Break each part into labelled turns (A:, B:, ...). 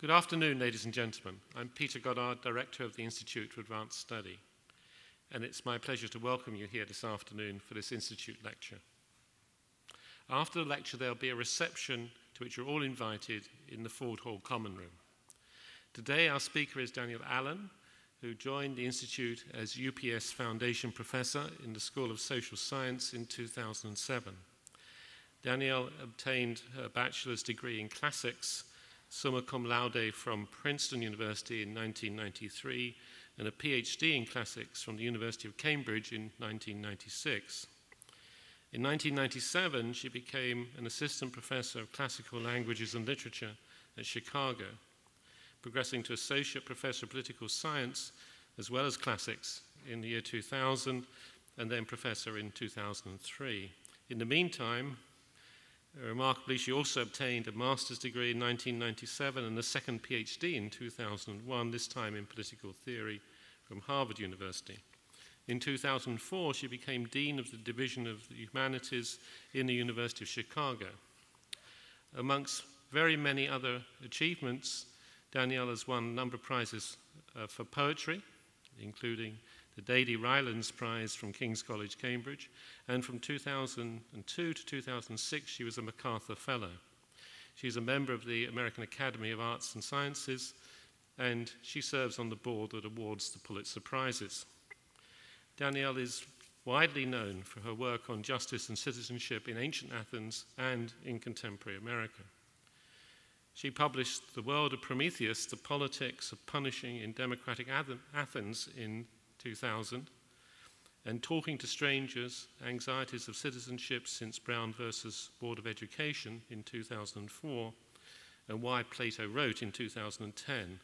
A: Good afternoon, ladies and gentlemen. I'm Peter Goddard, Director of the Institute for Advanced Study, and it's my pleasure to welcome you here this afternoon for this Institute lecture. After the lecture, there'll be a reception to which you're all invited in the Ford Hall Common Room. Today, our speaker is Danielle Allen, who joined the Institute as UPS Foundation Professor in the School of Social Science in 2007. Danielle obtained her bachelor's degree in classics, summa cum laude from Princeton University in 1993, and a PhD in classics from the University of Cambridge in 1996. In 1997, she became an assistant professor of classical languages and literature at Chicago, progressing to associate professor of political science as well as classics in the year 2000, and then professor in 2003. In the meantime, remarkably, she also obtained a master's degree in 1997 and a second PhD in 2001, this time in political theory from Harvard University. In 2004, she became Dean of the Division of the Humanities in the University of Chicago. Amongst very many other achievements, Danielle has won a number of prizes for poetry, including the Dady Rylands Prize from King's College, Cambridge, and from 2002 to 2006, she was a MacArthur Fellow. She's a member of the American Academy of Arts and Sciences, and she serves on the board that awards the Pulitzer Prizes. Danielle is widely known for her work on justice and citizenship in ancient Athens and in contemporary America. She published The World of Prometheus, The Politics of Punishing in Democratic Athens in 2000, and Talking to Strangers, Anxieties of Citizenship Since Brown versus Board of Education in 2004, and Why Plato Wrote in 2010.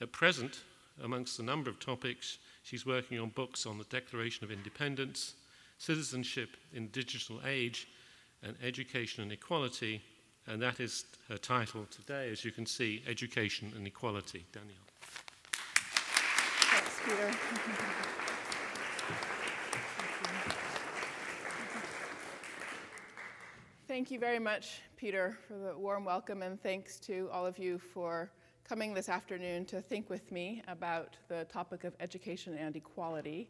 A: At present, amongst a number of topics, she's working on books on the Declaration of Independence, citizenship in the digital age, and education and equality, and that is her title today, as you can see, Education and Equality. Danielle.
B: Thanks, Peter. Thank you very much, Peter, for the warm welcome, and thanks to all of you for coming this afternoon to think with me about the topic of education and equality.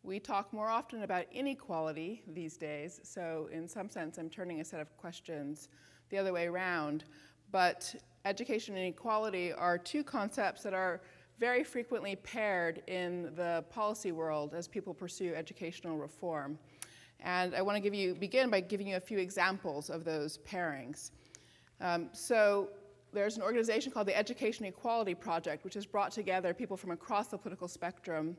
B: We talk more often about inequality these days, so in some sense I'm turning a set of questions the other way around. But education and equality are two concepts that are very frequently paired in the policy world as people pursue educational reform. And I want to begin by giving you a few examples of those pairings. So there's an organization called the Education Equality Project, which has brought together people from across the political spectrum.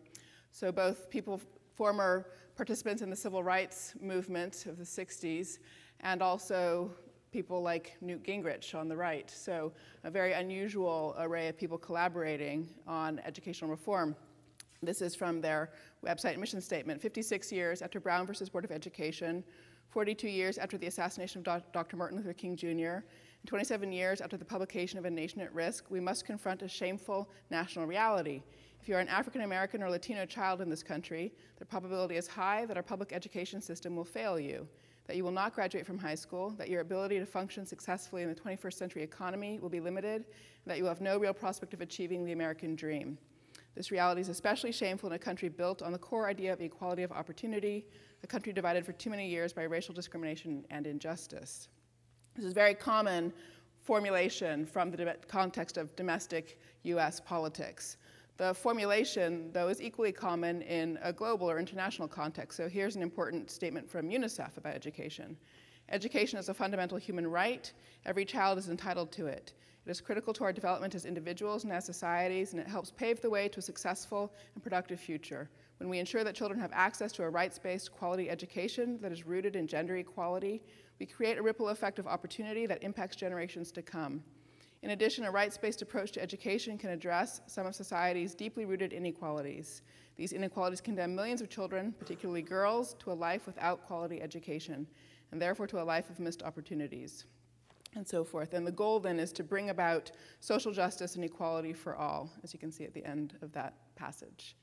B: So both people, former participants in the civil rights movement of the 60s, and also people like Newt Gingrich on the right. So a very unusual array of people collaborating on educational reform. This is from their website mission statement. 56 years after Brown versus Board of Education, 42 years after the assassination of Dr. Martin Luther King Jr., and 27 years after the publication of A Nation at Risk, we must confront a shameful national reality. If you are an African American or Latino child in this country, the probability is high that our public education system will fail you, that you will not graduate from high school, that your ability to function successfully in the 21st century economy will be limited, and that you will have no real prospect of achieving the American dream. This reality is especially shameful in a country built on the core idea of equality of opportunity, a country divided for too many years by racial discrimination and injustice. This is a very common formulation from the context of domestic US politics. The formulation, though, is equally common in a global or international context. So here's an important statement from UNICEF about education. Education is a fundamental human right. Every child is entitled to it. It is critical to our development as individuals and as societies, and it helps pave the way to a successful and productive future. When we ensure that children have access to a rights-based quality education that is rooted in gender equality, we create a ripple effect of opportunity that impacts generations to come. In addition, a rights-based approach to education can address some of society's deeply rooted inequalities. These inequalities condemn millions of children, particularly girls, to a life without quality education, and therefore to a life of missed opportunities, and so forth. And the goal then is to bring about social justice and equality for all, as you can see at the end of that passage.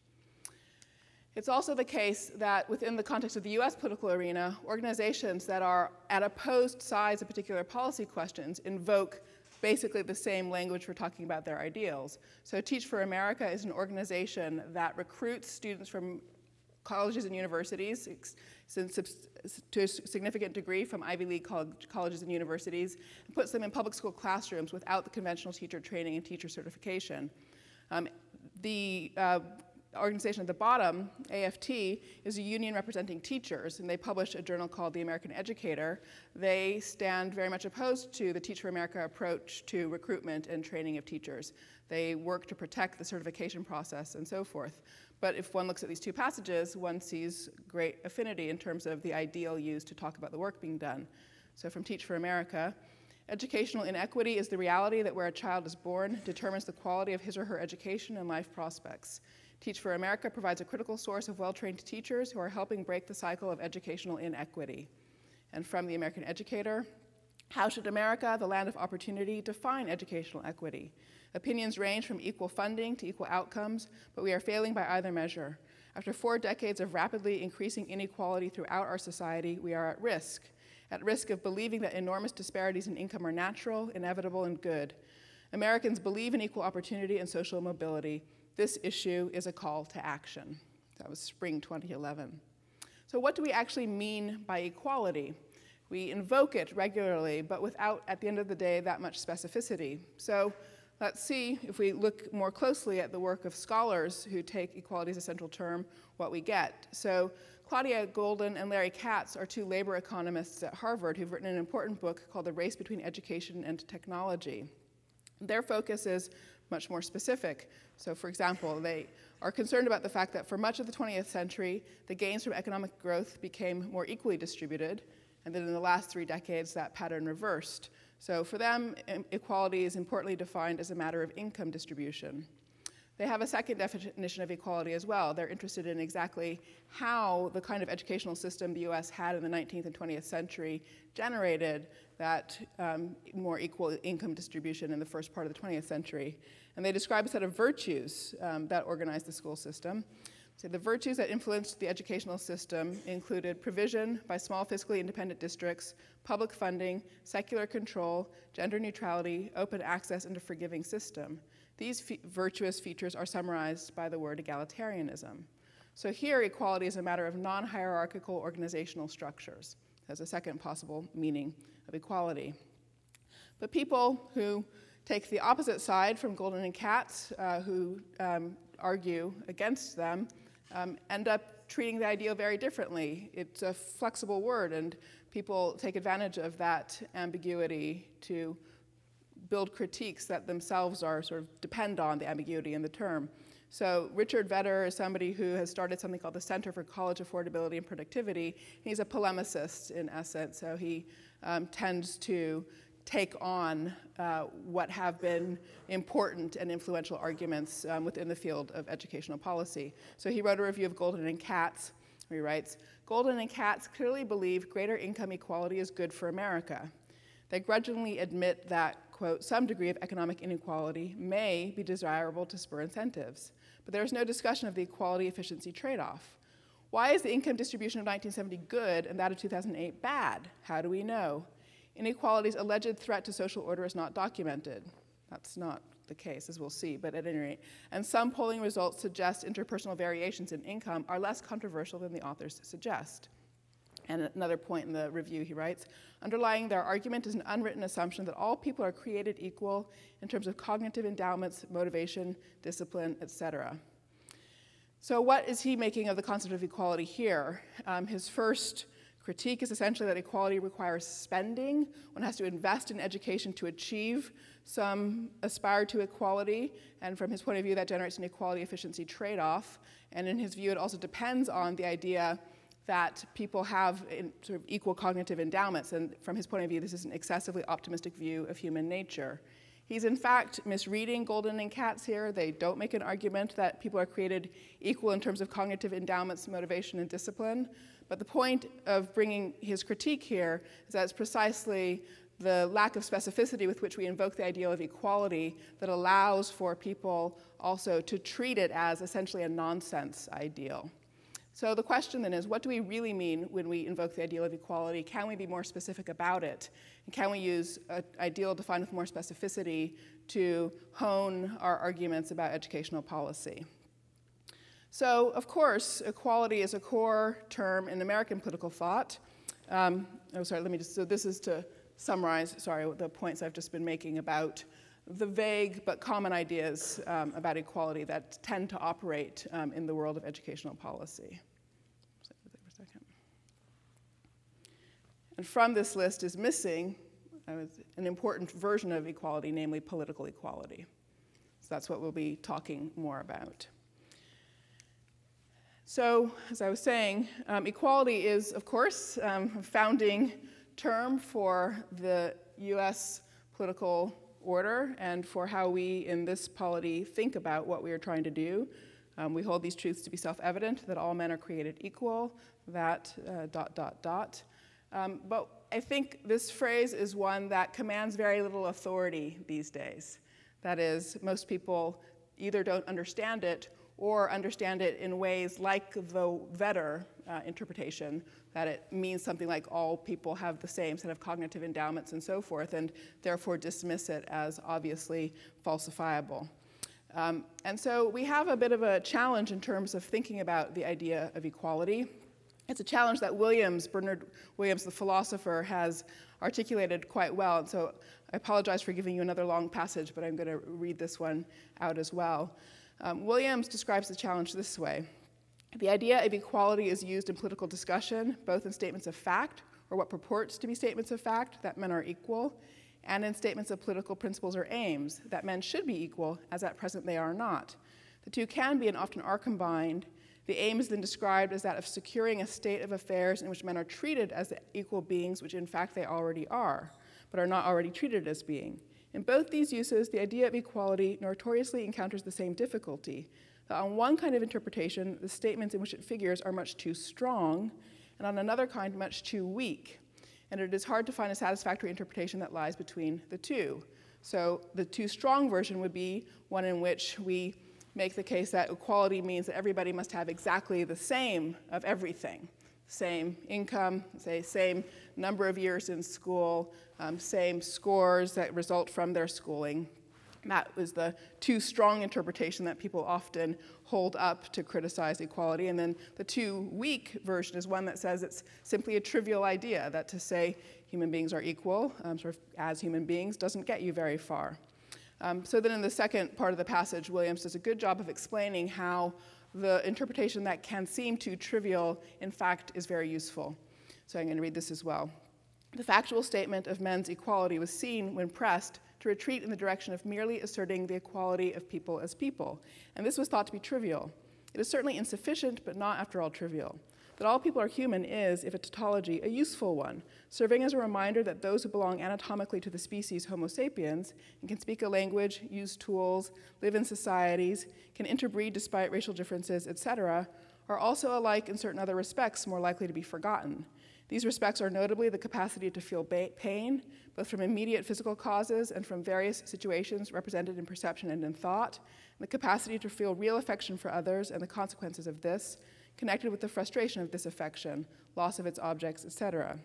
B: It's also the case that within the context of the US political arena, organizations that are at opposed sides of particular policy questions invoke basically the same language for talking about their ideals. So Teach for America is an organization that recruits students from colleges and universities, to a significant degree from Ivy League colleges and universities, and puts them in public school classrooms without the conventional teacher training and teacher certification. The organization at the bottom, AFT, is a union representing teachers, and they publish a journal called The American Educator. They stand very much opposed to the Teach for America approach to recruitment and training of teachers. They work to protect the certification process and so forth. But if one looks at these two passages, one sees great affinity in terms of the ideal used to talk about the work being done. So from Teach for America, educational inequity is the reality that where a child is born determines the quality of his or her education and life prospects. Teach for America provides a critical source of well-trained teachers who are helping break the cycle of educational inequity. And from The American Educator, how should America, the land of opportunity, define educational equity? Opinions range from equal funding to equal outcomes, but we are failing by either measure. After 4 decades of rapidly increasing inequality throughout our society, we are at risk of believing that enormous disparities in income are natural, inevitable, and good. Americans believe in equal opportunity and social mobility. This issue is a call to action. That was spring 2011. So what do we actually mean by equality? We invoke it regularly, but without, at the end of the day, that much specificity. So let's see, if we look more closely at the work of scholars who take equality as a central term, what we get. So Claudia Golden and Larry Katz are 2 labor economists at Harvard who've written an important book called The Race Between Education and Technology. Their focus is much more specific. So for example, they are concerned about the fact that for much of the 20th century, the gains from economic growth became more equally distributed, and that in the last 3 decades, that pattern reversed. So for them, equality is importantly defined as a matter of income distribution. They have a second definition of equality as well. They're interested in exactly how the kind of educational system the US had in the 19th and 20th century generated that more equal income distribution in the first part of the 20th century. And they describe a set of virtues that organized the school system. So the virtues that influenced the educational system included provision by small fiscally independent districts, public funding, secular control, gender neutrality, open access, and a forgiving system. These virtuous features are summarized by the word egalitarianism. So here, equality is a matter of non-hierarchical organizational structures. That's a second possible meaning of equality. But people who take the opposite side from Golden and Katz, who argue against them, end up treating the ideal very differently. It's a flexible word, and people take advantage of that ambiguity to build critiques that themselves are sort of depend on the ambiguity in the term. So Richard Vedder is somebody who has started something called the Center for College Affordability and Productivity. He's a polemicist in essence, so he tends to take on what have been important and influential arguments within the field of educational policy. So he wrote a review of Golden and Katz, where he writes, Golden and Katz clearly believe greater income equality is good for America. They grudgingly admit that, quote, some degree of economic inequality may be desirable to spur incentives, but there is no discussion of the equality-efficiency trade-off. Why is the income distribution of 1970 good and that of 2008 bad? How do we know? Inequality's alleged threat to social order is not documented. That's not the case, as we'll see, but at any rate. And some polling results suggest interpersonal variations in income are less controversial than the authors suggest. And another point in the review, he writes, underlying their argument is an unwritten assumption that all people are created equal in terms of cognitive endowments, motivation, discipline, etc. So what is he making of the concept of equality here? His first critique is essentially that equality requires spending. One has to invest in education to achieve some aspire to equality, and from his point of view, that generates an equality efficiency trade-off. And in his view, it also depends on the idea that people have sort of equal cognitive endowments, and from his point of view, this is an excessively optimistic view of human nature. He's in fact misreading Golden and Katz here. They don't make an argument that people are created equal in terms of cognitive endowments, motivation, and discipline. But the point of bringing his critique here is that it's precisely the lack of specificity with which we invoke the ideal of equality that allows for people also to treat it as essentially a nonsense ideal. So the question then is, what do we really mean when we invoke the ideal of equality? Can we be more specific about it? And can we use an ideal defined with more specificity to hone our arguments about educational policy? So, of course, equality is a core term in American political thought. So this is to summarize, the points I've just been making about the vague but common ideas about equality that tend to operate in the world of educational policy. And from this list is missing an important version of equality, namely political equality. So that's what we'll be talking more about. So, as I was saying, equality is, of course, a founding term for the US political order and for how we in this polity think about what we are trying to do. We hold these truths to be self-evident, that all men are created equal, that ... But I think this phrase is one that commands very little authority these days. That is, most people either don't understand it or understand it in ways like the Vedder interpretation, that it means something like all people have the same set of cognitive endowments and so forth, and therefore dismiss it as obviously falsifiable. And so we have a bit of a challenge in terms of thinking about the idea of equality. It's a challenge that Bernard Williams, the philosopher, has articulated quite well. And so I apologize for giving you another long passage, but I'm going to read this one out as well. Williams describes the challenge this way. The idea of equality is used in political discussion, both in statements of fact, or what purports to be statements of fact, that men are equal, and in statements of political principles or aims, that men should be equal, as at present they are not. The two can be and often are combined. The aim is then described as that of securing a state of affairs in which men are treated as the equal beings, which in fact they already are, but are not already treated as being. In both these uses, the idea of equality notoriously encounters the same difficulty, that on one kind of interpretation, the statements in which it figures are much too strong, and on another kind, much too weak. And it is hard to find a satisfactory interpretation that lies between the two. So the too strong version would be one in which we make the case that equality means that everybody must have exactly the same of everything. Same income, say same number of years in school, same scores that result from their schooling. That is the too strong interpretation that people often hold up to criticize equality. And then the too weak version is one that says it's simply a trivial idea, that to say human beings are equal, sort of as human beings, doesn't get you very far. So then in the second part of the passage, Williams does a good job of explaining how the interpretation that can seem too trivial, in fact, is very useful. So I'm going to read this as well. The factual statement of men's equality was seen, when pressed, to retreat in the direction of merely asserting the equality of people as people, and this was thought to be trivial. It is certainly insufficient, but not, after all, trivial. That all people are human is, if a tautology, a useful one, serving as a reminder that those who belong anatomically to the species Homo sapiens and can speak a language, use tools, live in societies, can interbreed despite racial differences, etc., are also alike in certain other respects more likely to be forgotten. These respects are notably the capacity to feel pain, both from immediate physical causes and from various situations represented in perception and in thought, and the capacity to feel real affection for others and the consequences of this, connected with the frustration of this affection, loss of its objects, etc.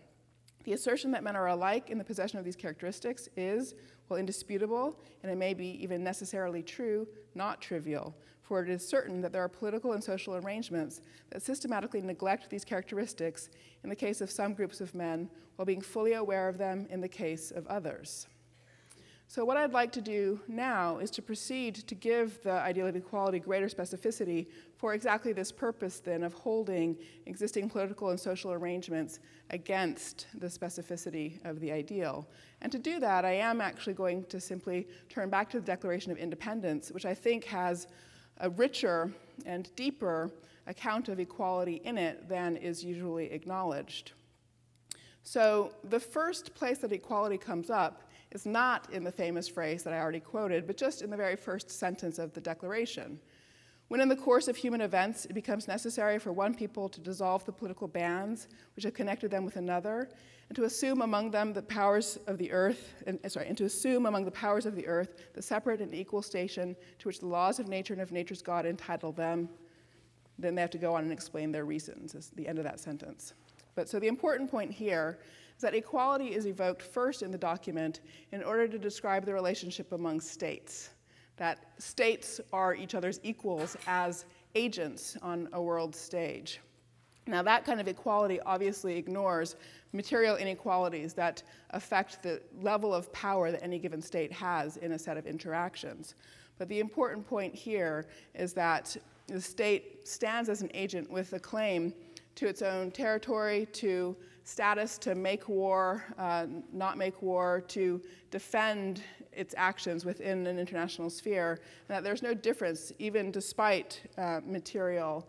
B: The assertion that men are alike in the possession of these characteristics is, while indisputable, and it may be even necessarily true, not trivial, for it is certain that there are political and social arrangements that systematically neglect these characteristics in the case of some groups of men, while being fully aware of them in the case of others. So what I'd like to do now is to proceed to give the ideal of equality greater specificity for exactly this purpose, then, of holding existing political and social arrangements against the specificity of the ideal. And to do that, I am actually going to simply turn back to the Declaration of Independence, which I think has a richer and deeper account of equality in it than is usually acknowledged. So the first place that equality comes up is not in the famous phrase that I already quoted, but just in the very first sentence of the Declaration. When in the course of human events it becomes necessary for one people to dissolve the political bands which have connected them with another, and to assume among them the powers of the earth, the separate and equal station to which the laws of nature and of nature's God entitle them, then they have to go on and explain their reasons, is the end of that sentence. But so the important point here is that equality is evoked first in the document in order to describe the relationship among states, that states are each other's equals as agents on a world stage. Now that kind of equality obviously ignores material inequalities that affect the level of power that any given state has in a set of interactions. But the important point here is that the state stands as an agent with a claim to its own territory, to status, to make war, not make war, to defend its actions within an international sphere, and that there's no difference, even despite material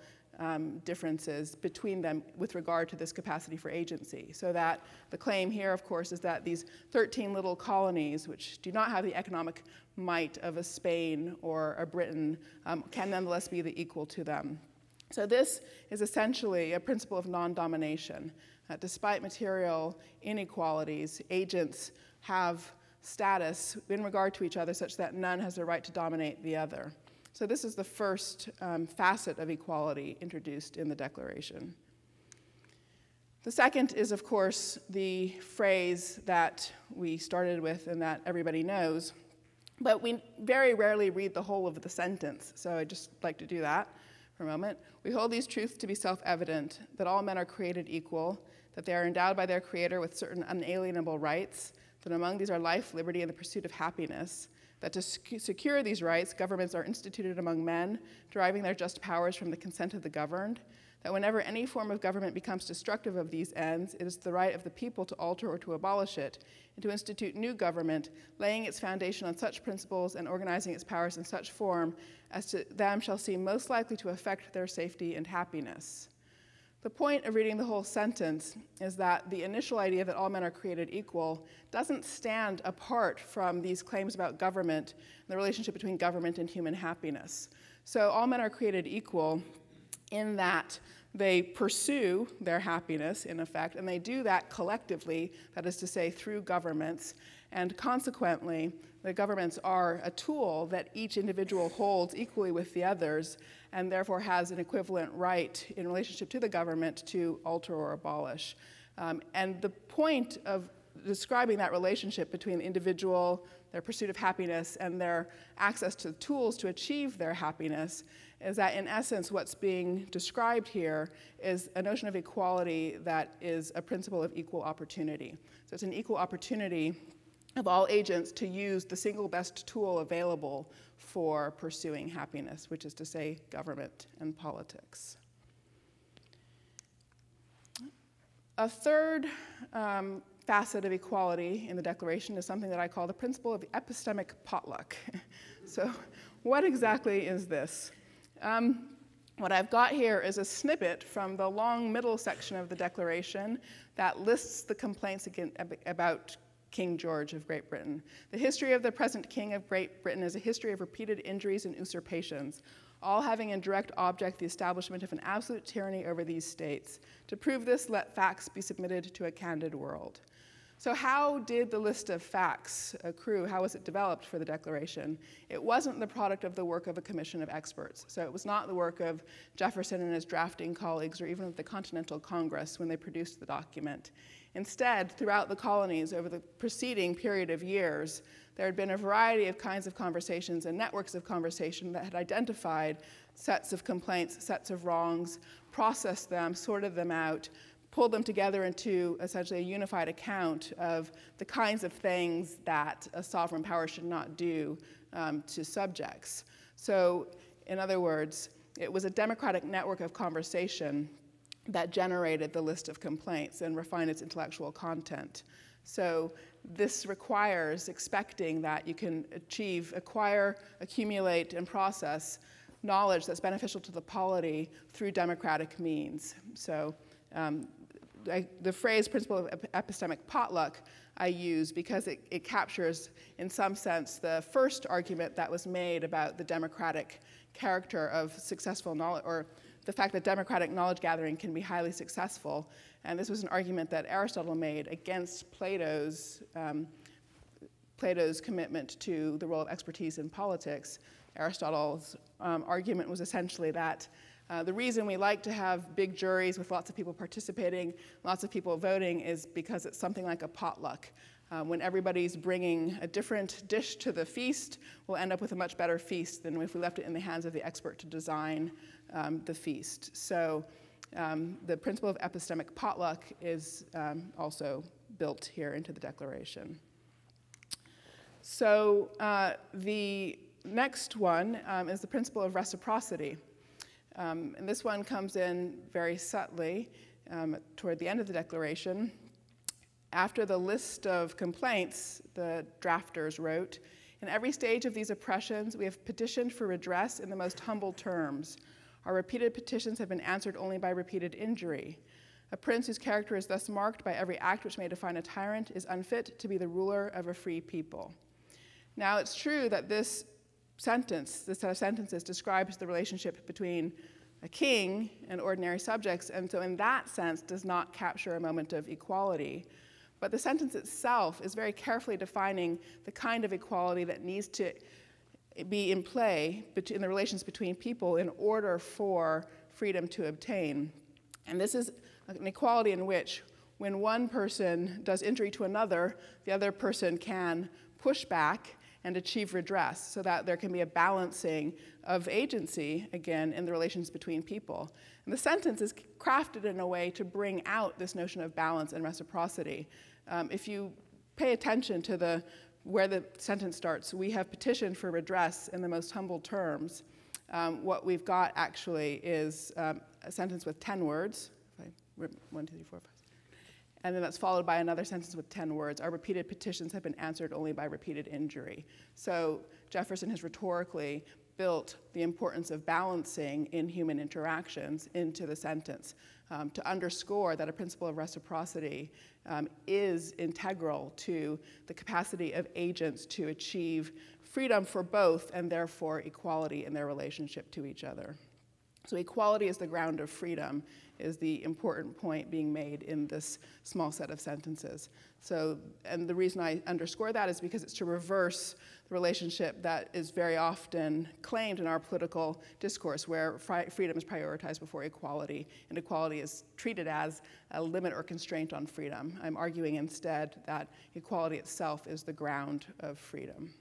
B: differences between them with regard to this capacity for agency. So that the claim here, of course, is that these 13 little colonies, which do not have the economic might of a Spain or a Britain, can nonetheless be the equal to them. So this is essentially a principle of non-domination. Despite material inequalities, agents have status in regard to each other such that none has the right to dominate the other. So this is the first facet of equality introduced in the Declaration. The second is, of course, the phrase that we started with and that everybody knows, but we very rarely read the whole of the sentence, so I'd just like to do that for a moment. We hold these truths to be self-evident, that all men are created equal, that they are endowed by their Creator with certain unalienable rights, that among these are life, liberty, and the pursuit of happiness, that to secure these rights, governments are instituted among men, deriving their just powers from the consent of the governed, that whenever any form of government becomes destructive of these ends, it is the right of the people to alter or to abolish it, and to institute new government, laying its foundation on such principles and organizing its powers in such form as to them shall seem most likely to affect their safety and happiness. The point of reading the whole sentence is that the initial idea that all men are created equal doesn't stand apart from these claims about government and the relationship between government and human happiness. So all men are created equal in that they pursue their happiness, in effect, and they do that collectively, that is to say, through governments, and consequently, the governments are a tool that each individual holds equally with the others, and therefore has an equivalent right in relationship to the government to alter or abolish. And the point of describing that relationship between the individual, their pursuit of happiness, and their access to tools to achieve their happiness is that, in essence, what's being described here is a notion of equality that is a principle of equal opportunity. So it's an equal opportunity of all agents to use the single best tool available for pursuing happiness, which is to say government and politics. A third facet of equality in the Declaration is something that I call the principle of epistemic potluck. So what exactly is this? What I've got here is a snippet from the long middle section of the Declaration that lists the complaints about King George of Great Britain. The history of the present King of Great Britain is a history of repeated injuries and usurpations, all having in direct object the establishment of an absolute tyranny over these states. To prove this, let facts be submitted to a candid world. So how did the list of facts accrue? How was it developed for the Declaration? It wasn't the product of the work of a commission of experts. So it was not the work of Jefferson and his drafting colleagues, or even of the Continental Congress when they produced the document. Instead, throughout the colonies over the preceding period of years, there had been a variety of kinds of conversations and networks of conversation that had identified sets of complaints, sets of wrongs, processed them, sorted them out, pulled them together into essentially a unified account of the kinds of things that a sovereign power should not do to subjects. So, in other words, it was a democratic network of conversation that generated the list of complaints and refined its intellectual content. So this requires expecting that you can acquire, accumulate, and process knowledge that's beneficial to the polity through democratic means. So the phrase principle of epistemic potluck I use because it captures, in some sense, the first argument that was made about the democratic character of successful knowledge, or the fact that democratic knowledge gathering can be highly successful. And this was an argument that Aristotle made against Plato's commitment to the role of expertise in politics. Aristotle's argument was essentially that The reason we like to have big juries with lots of people participating, lots of people voting, is because it's something like a potluck. When everybody's bringing a different dish to the feast, we'll end up with a much better feast than if we left it in the hands of the expert to design the feast. So the principle of epistemic potluck is also built here into the Declaration. So the next one is the principle of reciprocity. And this one comes in very subtly toward the end of the Declaration. After the list of complaints the drafters wrote, "In every stage of these oppressions, we have petitioned for redress in the most humble terms. Our repeated petitions have been answered only by repeated injury. A prince whose character is thus marked by every act which may define a tyrant is unfit to be the ruler of a free people." Now, it's true that this set of sentences describes the relationship between a king and ordinary subjects, and so in that sense does not capture a moment of equality. But the sentence itself is very carefully defining the kind of equality that needs to be in play in the relations between people in order for freedom to obtain. And this is an equality in which when one person does injury to another, the other person can push back and achieve redress, so that there can be a balancing of agency, again, in the relations between people. And the sentence is crafted in a way to bring out this notion of balance and reciprocity. If you pay attention to where the sentence starts, "We have petitioned for redress in the most humble terms," what we've got actually is a sentence with 10 words. 1, 2, 3, 4, 5. And then that's followed by another sentence with 10 words. "Our repeated petitions have been answered only by repeated injury." So Jefferson has rhetorically built the importance of balancing in human interactions into the sentence to underscore that a principle of reciprocity is integral to the capacity of agents to achieve freedom for both and therefore equality in their relationship to each other. So equality is the ground of freedom is the important point being made in this small set of sentences. So, and the reason I underscore that is because it's to reverse the relationship that is very often claimed in our political discourse, where freedom is prioritized before equality, and equality is treated as a limit or constraint on freedom. I'm arguing instead that equality itself is the ground of freedom.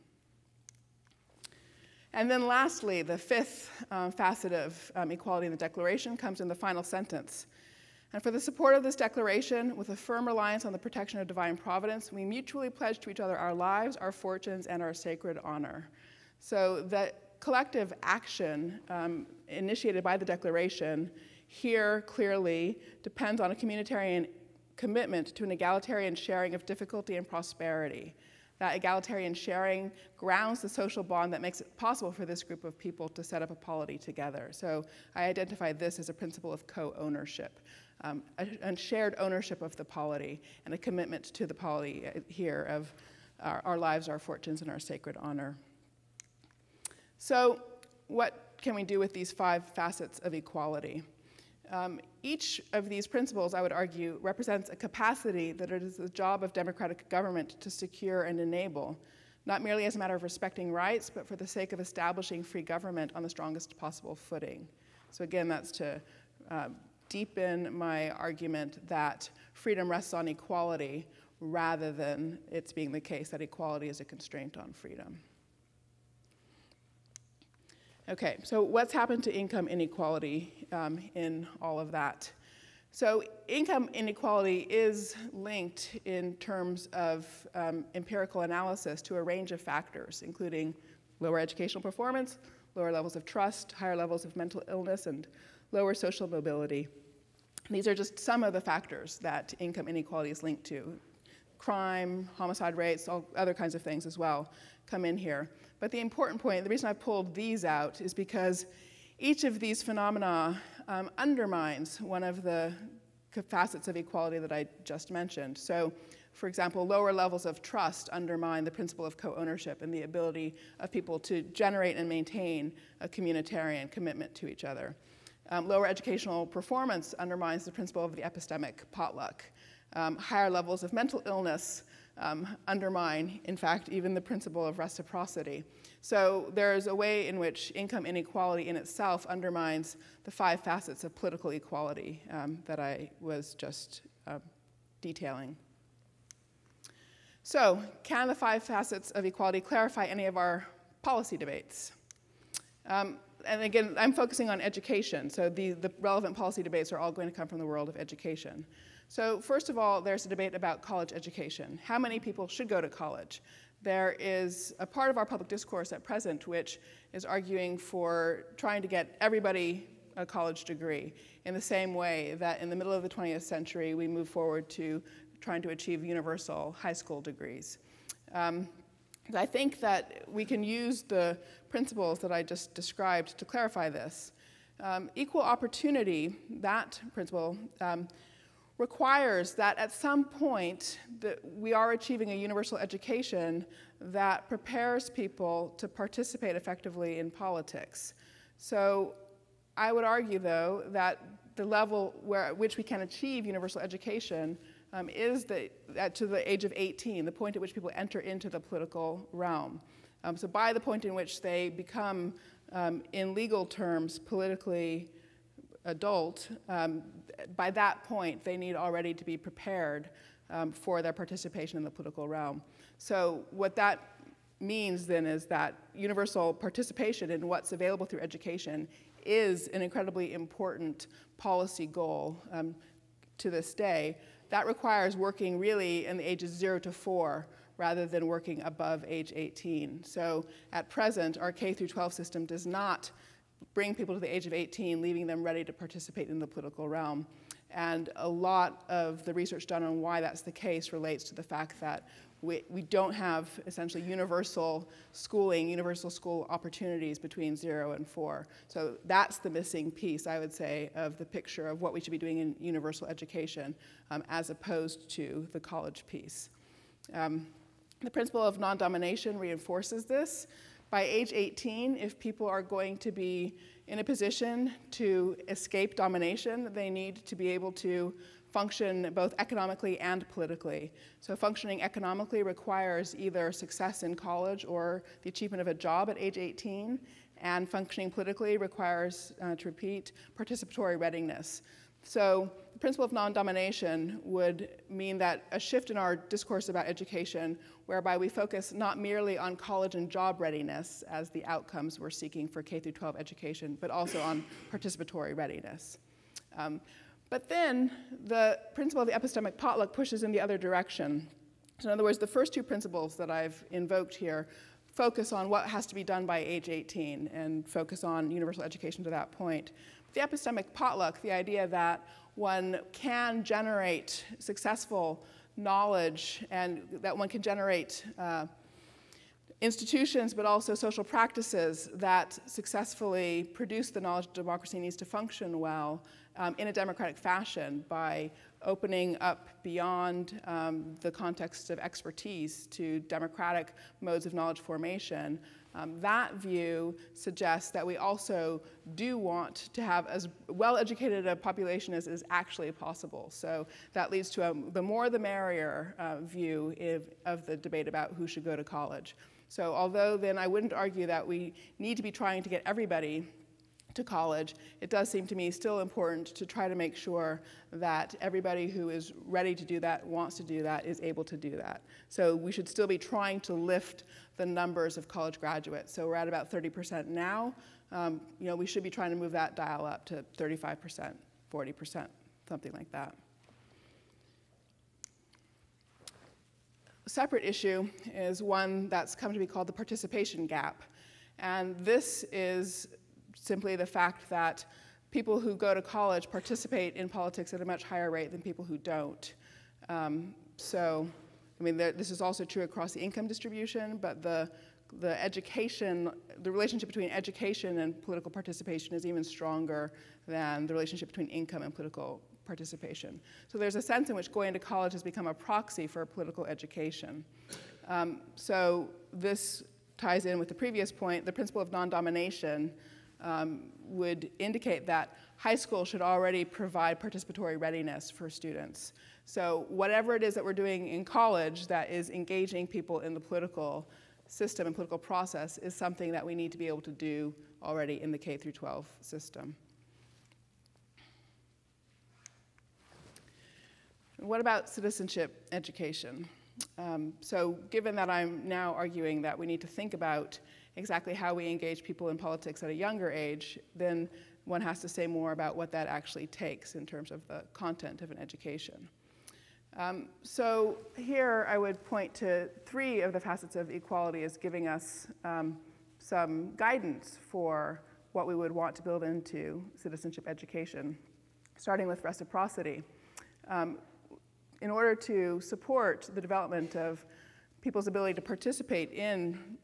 B: And then lastly, the fifth facet of equality in the Declaration comes in the final sentence. "And for the support of this Declaration, with a firm reliance on the protection of divine providence, we mutually pledge to each other our lives, our fortunes, and our sacred honor." So the collective action initiated by the Declaration here clearly depends on a communitarian commitment to an egalitarian sharing of difficulty and prosperity. That egalitarian sharing grounds the social bond that makes it possible for this group of people to set up a polity together. So I identify this as a principle of co-ownership, a shared ownership of the polity, and a commitment to the polity here of our lives, our fortunes, and our sacred honor. So what can we do with these 5 facets of equality? Each of these principles, I would argue, represents a capacity that it is the job of democratic government to secure and enable, not merely as a matter of respecting rights, but for the sake of establishing free government on the strongest possible footing. So again, that's to deepen my argument that freedom rests on equality rather than it's being the case that equality is a constraint on freedom. Okay, so what's happened to income inequality in all of that? So income inequality is linked in terms of empirical analysis to a range of factors, including lower educational performance, lower levels of trust, higher levels of mental illness, and lower social mobility. These are just some of the factors that income inequality is linked to. Crime, homicide rates, all other kinds of things as well come in here. But the important point, the reason I pulled these out is because each of these phenomena undermines one of the facets of equality that I just mentioned. So, for example, lower levels of trust undermine the principle of co-ownership and the ability of people to generate and maintain a communitarian commitment to each other. Lower educational performance undermines the principle of the epistemic potluck. Higher levels of mental illness undermine, in fact, even the principle of reciprocity. So there's a way in which income inequality in itself undermines the 5 facets of political equality that I was just detailing. So can the 5 facets of equality clarify any of our policy debates? And again, I'm focusing on education, so the relevant policy debates are all going to come from the world of education. So first of all, there's a debate about college education. How many people should go to college? There is a part of our public discourse at present which is arguing for trying to get everybody a college degree, in the same way that in the middle of the 20th century we move forward to trying to achieve universal high school degrees. I think that we can use the principles that I just described to clarify this. Equal opportunity, that principle, requires that at some point that we are achieving a universal education that prepares people to participate effectively in politics. So I would argue, though, that the level at which we can achieve universal education is to the age of 18, the point at which people enter into the political realm. So by the point in which they become, in legal terms, politically adult, by that point they need already to be prepared for their participation in the political realm. So what that means then is that universal participation in what's available through education is an incredibly important policy goal to this day. That requires working really in the ages 0 to 4 rather than working above age 18. So at present, our K through 12 system does not bring people to the age of 18, leaving them ready to participate in the political realm. And a lot of the research done on why that's the case relates to the fact that we don't have essentially universal schooling, universal school opportunities between 0 and 4. So that's the missing piece, I would say, of the picture of what we should be doing in universal education as opposed to the college piece. The principle of non-domination reinforces this. By age 18, if people are going to be in a position to escape domination, they need to be able to function both economically and politically. So functioning economically requires either success in college or the achievement of a job at age 18, and functioning politically requires, to repeat, participatory readiness. So the principle of non-domination would mean that a shift in our discourse about education, whereby we focus not merely on college and job readiness as the outcomes we're seeking for K through 12 education, but also on participatory readiness. But then the principle of the epistemic potluck pushes in the other direction. So in other words, the first 2 principles that I've invoked here focus on what has to be done by age 18 and focus on universal education to that point. The epistemic potluck, the idea that one can generate successful knowledge and that one can generate institutions but also social practices that successfully produce the knowledge democracy needs to function well in a democratic fashion by opening up beyond the context of expertise to democratic modes of knowledge formation. That view suggests that we also do want to have as well-educated a population as is actually possible. So that leads to the more the merrier view of the debate about who should go to college. So although then I wouldn't argue that we need to be trying to get everybody to college, it does seem to me still important to try to make sure that everybody who is ready to do that, wants to do that, is able to do that. So we should still be trying to lift the numbers of college graduates. So we're at about 30% now. We should be trying to move that dial up to 35%, 40%, something like that. A separate issue is one that's come to be called the participation gap. And this is simply the fact that people who go to college participate in politics at a much higher rate than people who don't. This is also true across the income distribution, but the relationship between education and political participation is even stronger than the relationship between income and political participation. So there's a sense in which going to college has become a proxy for political education. So this ties in with the previous point. The principle of non-domination would indicate that high school should already provide participatory readiness for students. So whatever it is that we're doing in college that is engaging people in the political system and political process is something that we need to be able to do already in the K through 12 system. What about citizenship education? So given that I'm now arguing that we need to think about exactly how we engage people in politics at a younger age, then one has to say more about what that actually takes in terms of the content of an education. So here I would point to 3 of the facets of equality as giving us some guidance for what we would want to build into citizenship education, starting with reciprocity. In order to support the development of people's ability to participate in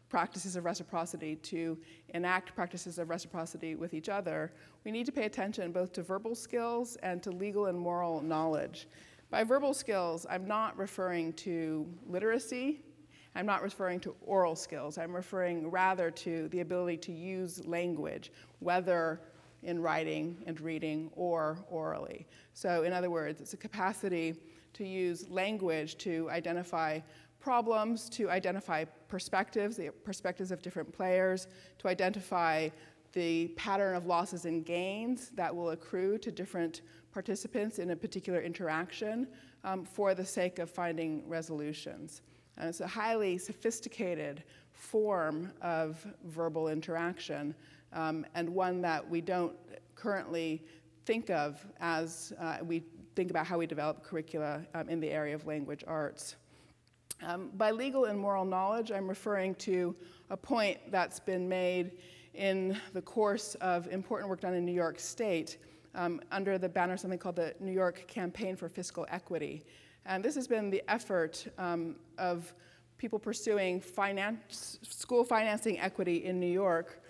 B: practices of reciprocity, to enact practices of reciprocity with each other, we need to pay attention both to verbal skills and to legal and moral knowledge. By verbal skills, I'm not referring to literacy. I'm not referring to oral skills. I'm referring rather to the ability to use language, whether in writing and reading or orally. So in other words, it's a capacity to use language to identify problems, to identify perspectives, the perspectives of different players, to identify the pattern of losses and gains that will accrue to different participants in a particular interaction for the sake of finding resolutions. And it's a highly sophisticated form of verbal interaction, and one that we don't currently think of as we think about how we develop curricula in the area of language arts. By legal and moral knowledge, I'm referring to a point that's been made in the course of important work done in New York State under the banner of something called the New York Campaign for Fiscal Equity. And this has been the effort of people pursuing school financing equity in New York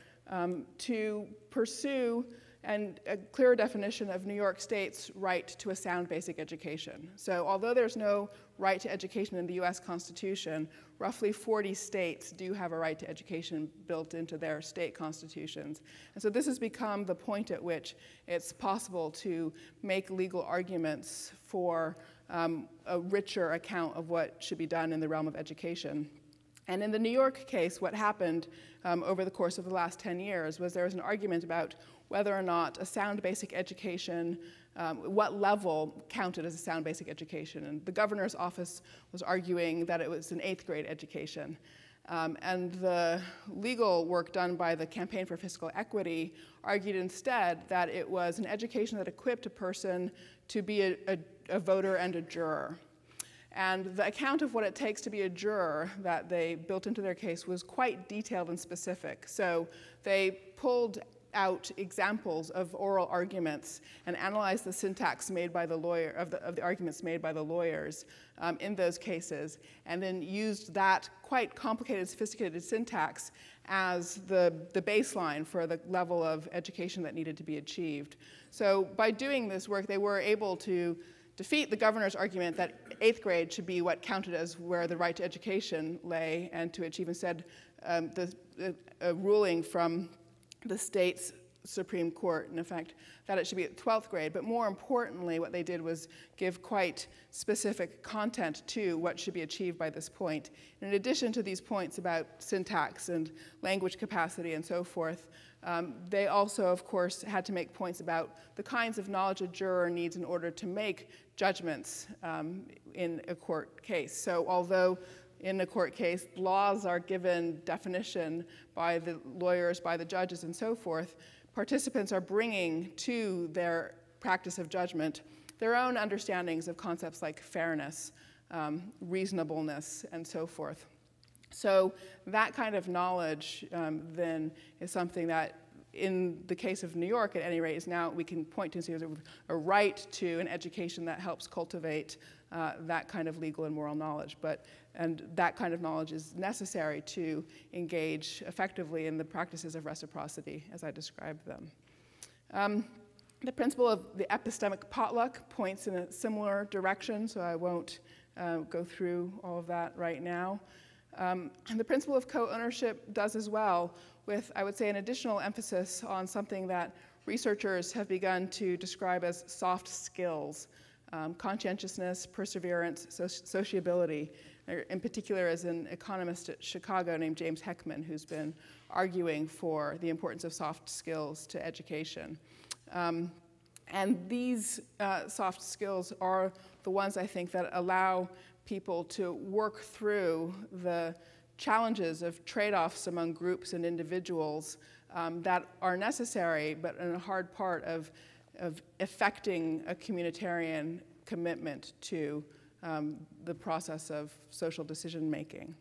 B: to pursue a clearer definition of New York State's right to a sound basic education. So although there's no right to education in the US Constitution, roughly 40 states do have a right to education built into their state constitutions. And so this has become the point at which it's possible to make legal arguments for a richer account of what should be done in the realm of education. And in the New York case, what happened over the course of the last 10 years was there was an argument about whether or not a sound basic education, what level counted as a sound basic education. And the governor's office was arguing that it was an 8th grade education. And the legal work done by the Campaign for Fiscal Equity argued instead that it was an education that equipped a person to be a voter and a juror. And the account of what it takes to be a juror that they built into their case was quite detailed and specific. So they pulled out examples of oral arguments and analyzed the syntax made by the lawyer, of the arguments made by the lawyers in those cases, and then used that quite complicated, sophisticated syntax as the baseline for the level of education that needed to be achieved. So by doing this work, they were able to defeat the governor's argument that 8th grade should be what counted as where the right to education lay, and to achieve instead a ruling from the state's Supreme Court, in effect, that it should be at 12th grade. But more importantly, what they did was give quite specific content to what should be achieved by this point. In addition to these points about syntax and language capacity and so forth, they also, of course, had to make points about the kinds of knowledge a juror needs in order to make judgments in a court case. So although in a court case, laws are given definition by the lawyers, by the judges, and so forth, participants are bringing to their practice of judgment their own understandings of concepts like fairness, reasonableness, and so forth. So that kind of knowledge then is something that, in the case of New York at any rate, is now we can point to as a right to an education that helps cultivate that kind of legal and moral knowledge. And that kind of knowledge is necessary to engage effectively in the practices of reciprocity as I described them. The principle of the epistemic potluck points in a similar direction, so I won't go through all of that right now. And the principle of co-ownership does as well, with, I would say, an additional emphasis on something that researchers have begun to describe as soft skills, conscientiousness, perseverance, sociability. In particular, as an economist at Chicago named James Heckman, who's been arguing for the importance of soft skills to education. And these soft skills are the ones, I think, that allow people to work through the challenges of trade-offs among groups and individuals that are necessary, but a hard part of effecting a communitarian commitment to the process of social decision-making.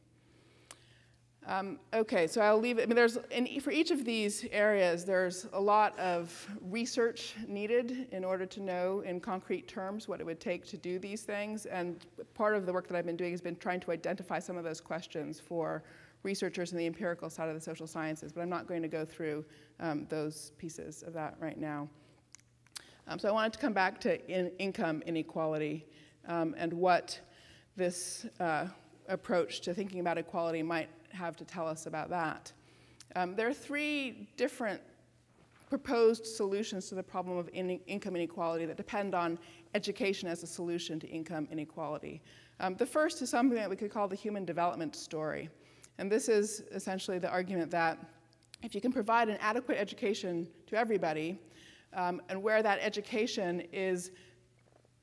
B: Okay, so I'll leave it. I mean, for each of these areas, there's a lot of research needed in order to know in concrete terms what it would take to do these things. And part of the work that I've been doing has been trying to identify some of those questions for researchers in the empirical side of the social sciences. But I'm not going to go through those pieces of that right now. So I wanted to come back to income inequality and what this approach to thinking about equality might have to tell us about that. There are three different proposed solutions to the problem of income inequality that depend on education as a solution to income inequality. The first is something that we could call the human development story. And this is essentially the argument that if you can provide an adequate education to everybody, and where that education is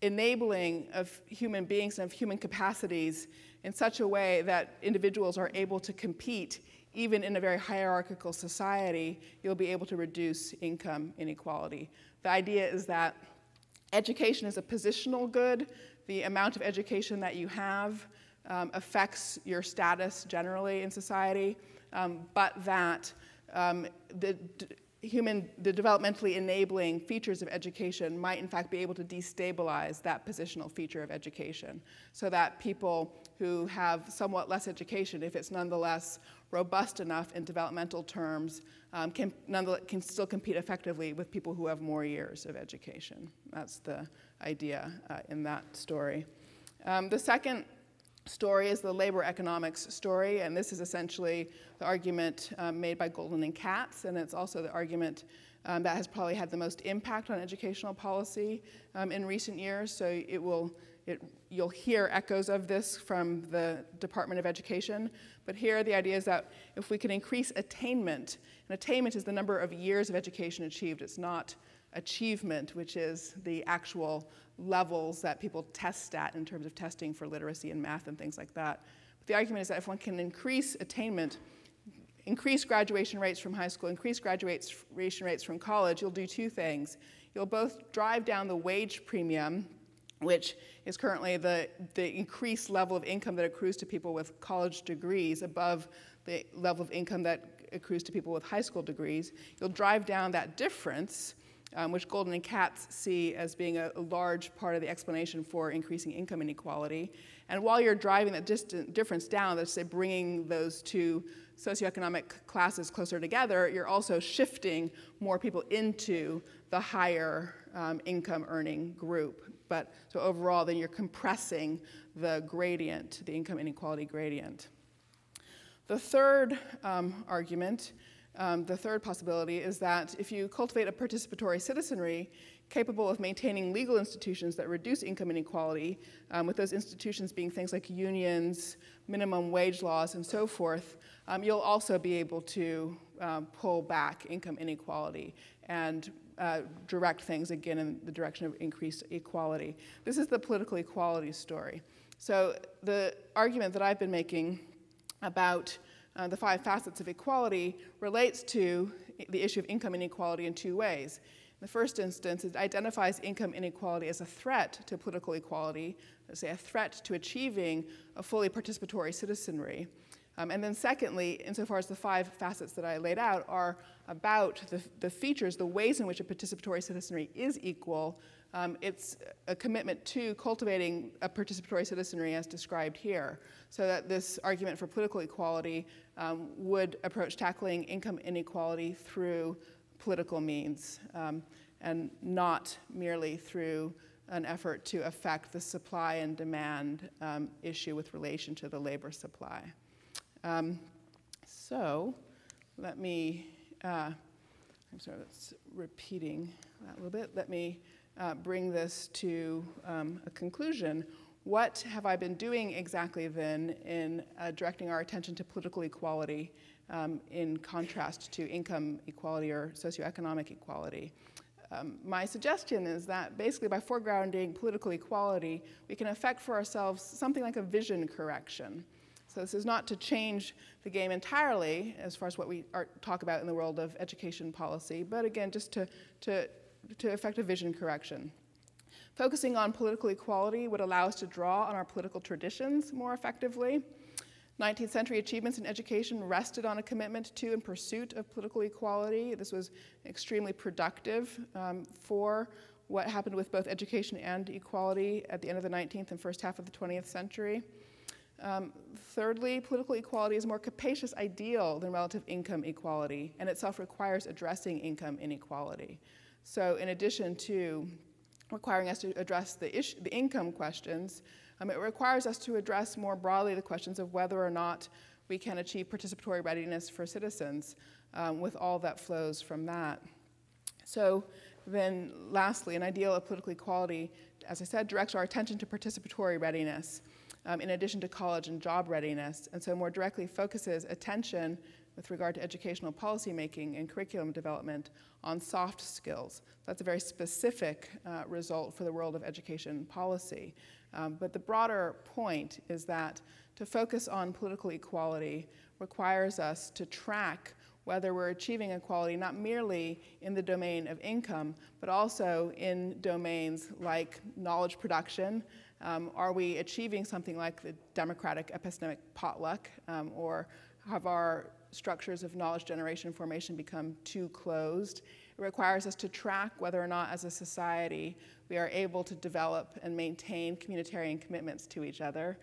B: enabling of human beings and of human capacities in such a way that individuals are able to compete even in a very hierarchical society, you'll be able to reduce income inequality. The idea is that education is a positional good. The amount of education that you have affects your status generally in society, but that the developmentally enabling features of education might in fact be able to destabilize that positional feature of education, so that people who have somewhat less education, if it's nonetheless robust enough in developmental terms, can still compete effectively with people who have more years of education. That's the idea in that story. The second story is the labor economics story, and this is essentially the argument made by Golden and Katz, and it's also the argument that has probably had the most impact on educational policy in recent years. So you'll hear echoes of this from the Department of Education, but here the idea is that if we can increase attainment, and attainment is the number of years of education achieved, it's not achievement, which is the actual levels that people test at in terms of testing for literacy and math and things like that. But the argument is that if one can increase attainment, increase graduation rates from high school, increase graduation rates from college, you'll do two things. You'll both drive down the wage premium, which is currently the increased level of income that accrues to people with college degrees above the level of income that accrues to people with high school degrees. You'll drive down that difference, which Golden and Katz see as being a large part of the explanation for increasing income inequality. And while you're driving that difference down, let's say bringing those two socioeconomic classes closer together, you're also shifting more people into the higher income earning group. So overall, then you're compressing the gradient, the income inequality gradient. The third argument, the third possibility, is that if you cultivate a participatory citizenry capable of maintaining legal institutions that reduce income inequality, with those institutions being things like unions, minimum wage laws, and so forth, you'll also be able to pull back income inequality and direct things again in the direction of increased equality. This is the political equality story. So the argument that I've been making about the 5 facets of equality relates to the issue of income inequality in 2 ways. In the first instance, it identifies income inequality as a threat to political equality, let's say a threat to achieving a fully participatory citizenry. And then secondly, insofar as the 5 facets that I laid out are about the features, the ways in which a participatory citizenry is equal, it's a commitment to cultivating a participatory citizenry as described here, so that this argument for political equality would approach tackling income inequality through political means, and not merely through an effort to affect the supply and demand issue with relation to the labor supply. So let me, I'm sorry, that's repeating that a little bit. Let me bring this to a conclusion what have I been doing exactly then in directing our attention to political equality in contrast to income equality or socioeconomic equality? My suggestion is that basically by foregrounding political equality, we can effect for ourselves something like a vision correction. So this is not to change the game entirely as far as what we talk about in the world of education policy, but again, just to effect a vision correction. Focusing on political equality would allow us to draw on our political traditions more effectively. 19th century achievements in education rested on a commitment to and pursuit of political equality. This was extremely productive for what happened with both education and equality at the end of the 19th and first half of the 20th century. Thirdly, political equality is a more capacious ideal than relative income equality, and itself requires addressing income inequality. So in addition to requiring us to address the income questions, it requires us to address more broadly the questions of whether or not we can achieve participatory readiness for citizens with all that flows from that. So then lastly, an ideal of political equality, as I said, directs our attention to participatory readiness in addition to college and job readiness, and so more directly focuses attention with regard to educational policymaking and curriculum development on soft skills. That's a very specific result for the world of education policy. But the broader point is that to focus on political equality requires us to track whether we're achieving equality not merely in the domain of income, but also in domains like knowledge production. Are we achieving something like the democratic epistemic potluck, or have our structures of knowledge generation and formation become too closed? It requires us to track whether or not as a society we are able to develop and maintain communitarian commitments to each other,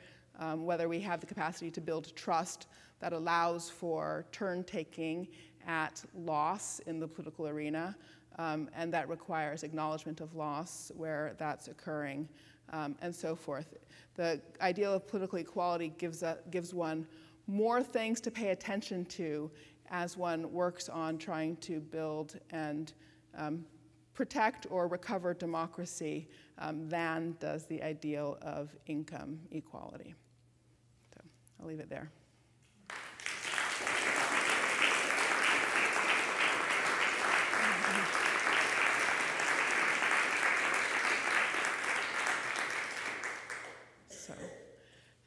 B: whether we have the capacity to build trust that allows for turn-taking at loss in the political arena, and that requires acknowledgement of loss where that's occurring, and so forth. The ideal of political equality gives one more things to pay attention to as one works on trying to build and protect or recover democracy than does the ideal of income equality. So I'll leave it there.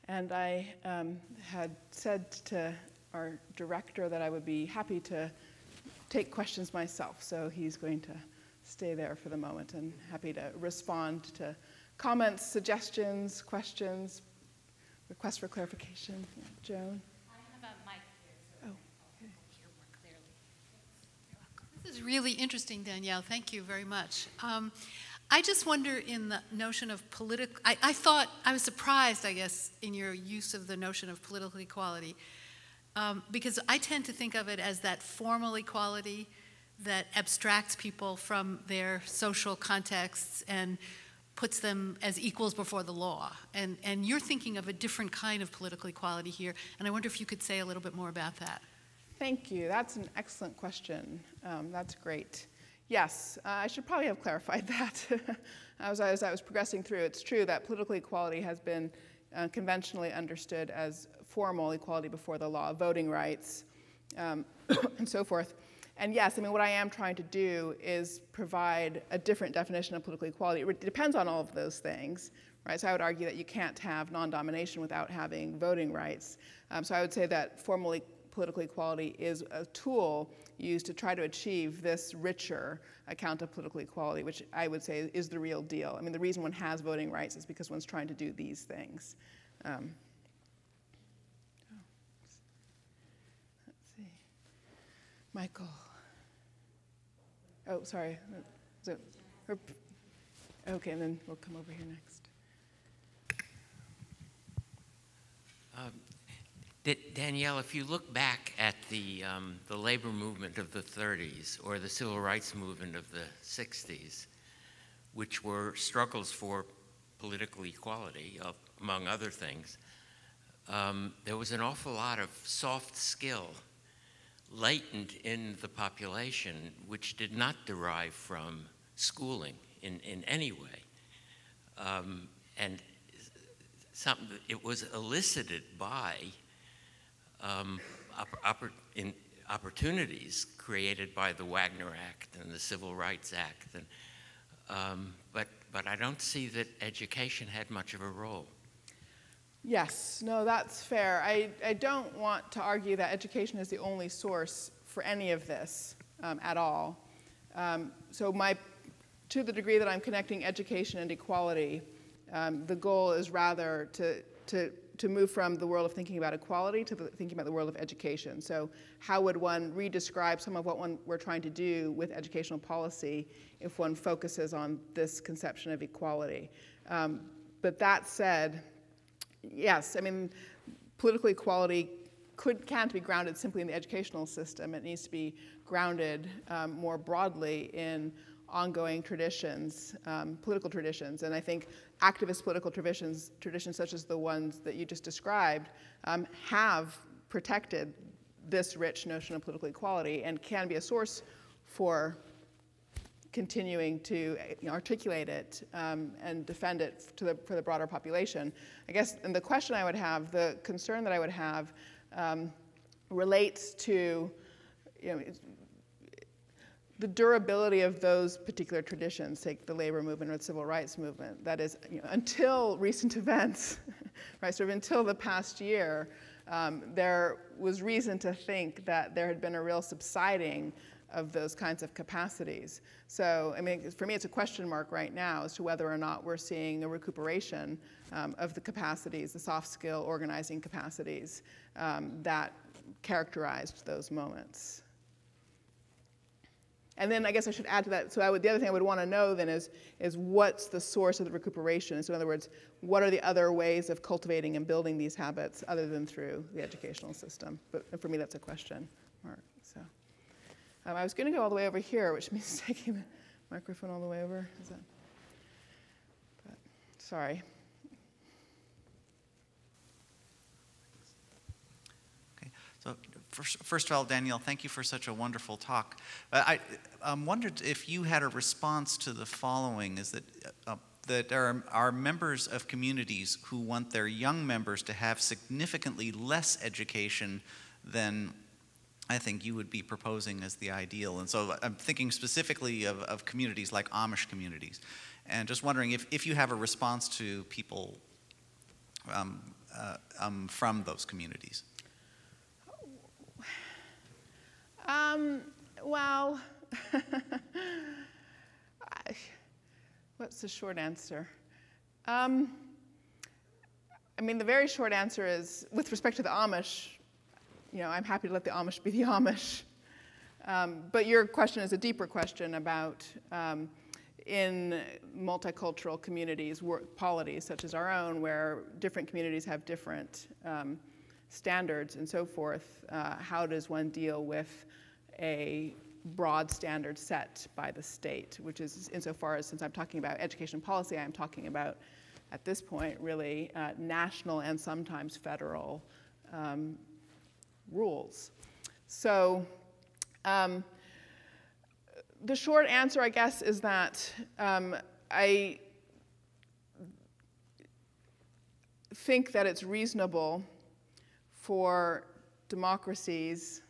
B: And I had said to our director that I would be happy to take questions myself, so he's going to stay there for the moment and happy to respond to comments, suggestions, questions, requests for clarification. Yeah, Joan?
C: I have a mic here, so
B: okay.
C: I'll hear more clearly. This is really interesting, Danielle. Thank you very much. I just wonder in the notion of political, I was surprised, I guess, in your use of the notion of political equality, because I tend to think of it as that formal equality that abstracts people from their social contexts and puts them as equals before the law. And you're thinking of a different kind of political equality here, and I wonder if you could say a little bit more about that.
B: Thank you. That's an excellent question. That's great. Yes, I should probably have clarified that as I was progressing through. It's true that political equality has been conventionally understood as formal equality before the law, voting rights, and so forth. And yes, I mean, what I am trying to do is provide a different definition of political equality. It depends on all of those things, right? So I would argue that you can't have non-domination without having voting rights. So I would say that formal political equality is a tool used to try to achieve this richer account of political equality, which I would say is the real deal. I mean, the reason one has voting rights is because one's trying to do these things. Let's see. Michael. Oh, sorry. Okay, and then we'll come over here next.
D: Danielle, if you look back at the labor movement of the 30s or the civil rights movement of the 60s, which were struggles for political equality, among other things, there was an awful lot of soft skill latent in the population which did not derive from schooling in any way. And it was elicited by opportunities created by the Wagner Act and the Civil Rights Act, and, but I don't see that education had much of a role.
B: Yes, no, that's fair. I don't want to argue that education is the only source for any of this at all. So to the degree that I'm connecting education and equality, the goal is rather to move from the world of thinking about equality to thinking about the world of education. So how would one redescribe some of what we're trying to do with educational policy if one focuses on this conception of equality? But that said, yes, I mean, political equality can't be grounded simply in the educational system. It needs to be grounded more broadly in ongoing traditions, political traditions. And I think activist political traditions such as the ones that you just described, have protected this rich notion of political equality and can be a source for continuing to articulate it and defend it for the broader population. I guess, and the question I would have, the concern that I would have relates to the durability of those particular traditions, take the labor movement or the civil rights movement. That is, until recent events, right, sort of until the past year, there was reason to think that there had been a real subsiding of those kinds of capacities. So, I mean, for me, it's a question mark right now as to whether or not we're seeing a recuperation of the capacities, the soft skill organizing capacities that characterized those moments. And then I guess I should add to that, so the other thing I would want to know then is what's the source of the recuperation? So in other words, what are the other ways of cultivating and building these habits other than through the educational system? But for me, that's a question mark. So I was going to go all the way over here, which means taking the microphone all the way over. But, sorry.
E: So first of all, Danielle, thank you for such a wonderful talk. I wondered if you had a response to the following, is that there are members of communities who want their young members to have significantly less education than I think you would be proposing as the ideal. And so I'm thinking specifically of communities like Amish communities. And just wondering if you have a response to people from those communities.
B: Well, what's the short answer? I mean, the very short answer is, with respect to the Amish, I'm happy to let the Amish be the Amish. But your question is a deeper question about in multicultural communities, polities such as our own, where different communities have different standards and so forth, how does one deal with a broad standard set by the state, which is insofar as, since I'm talking about education policy, I'm talking about, at this point, really national and sometimes federal rules. So the short answer, I guess, is that I think that it's reasonable for democracies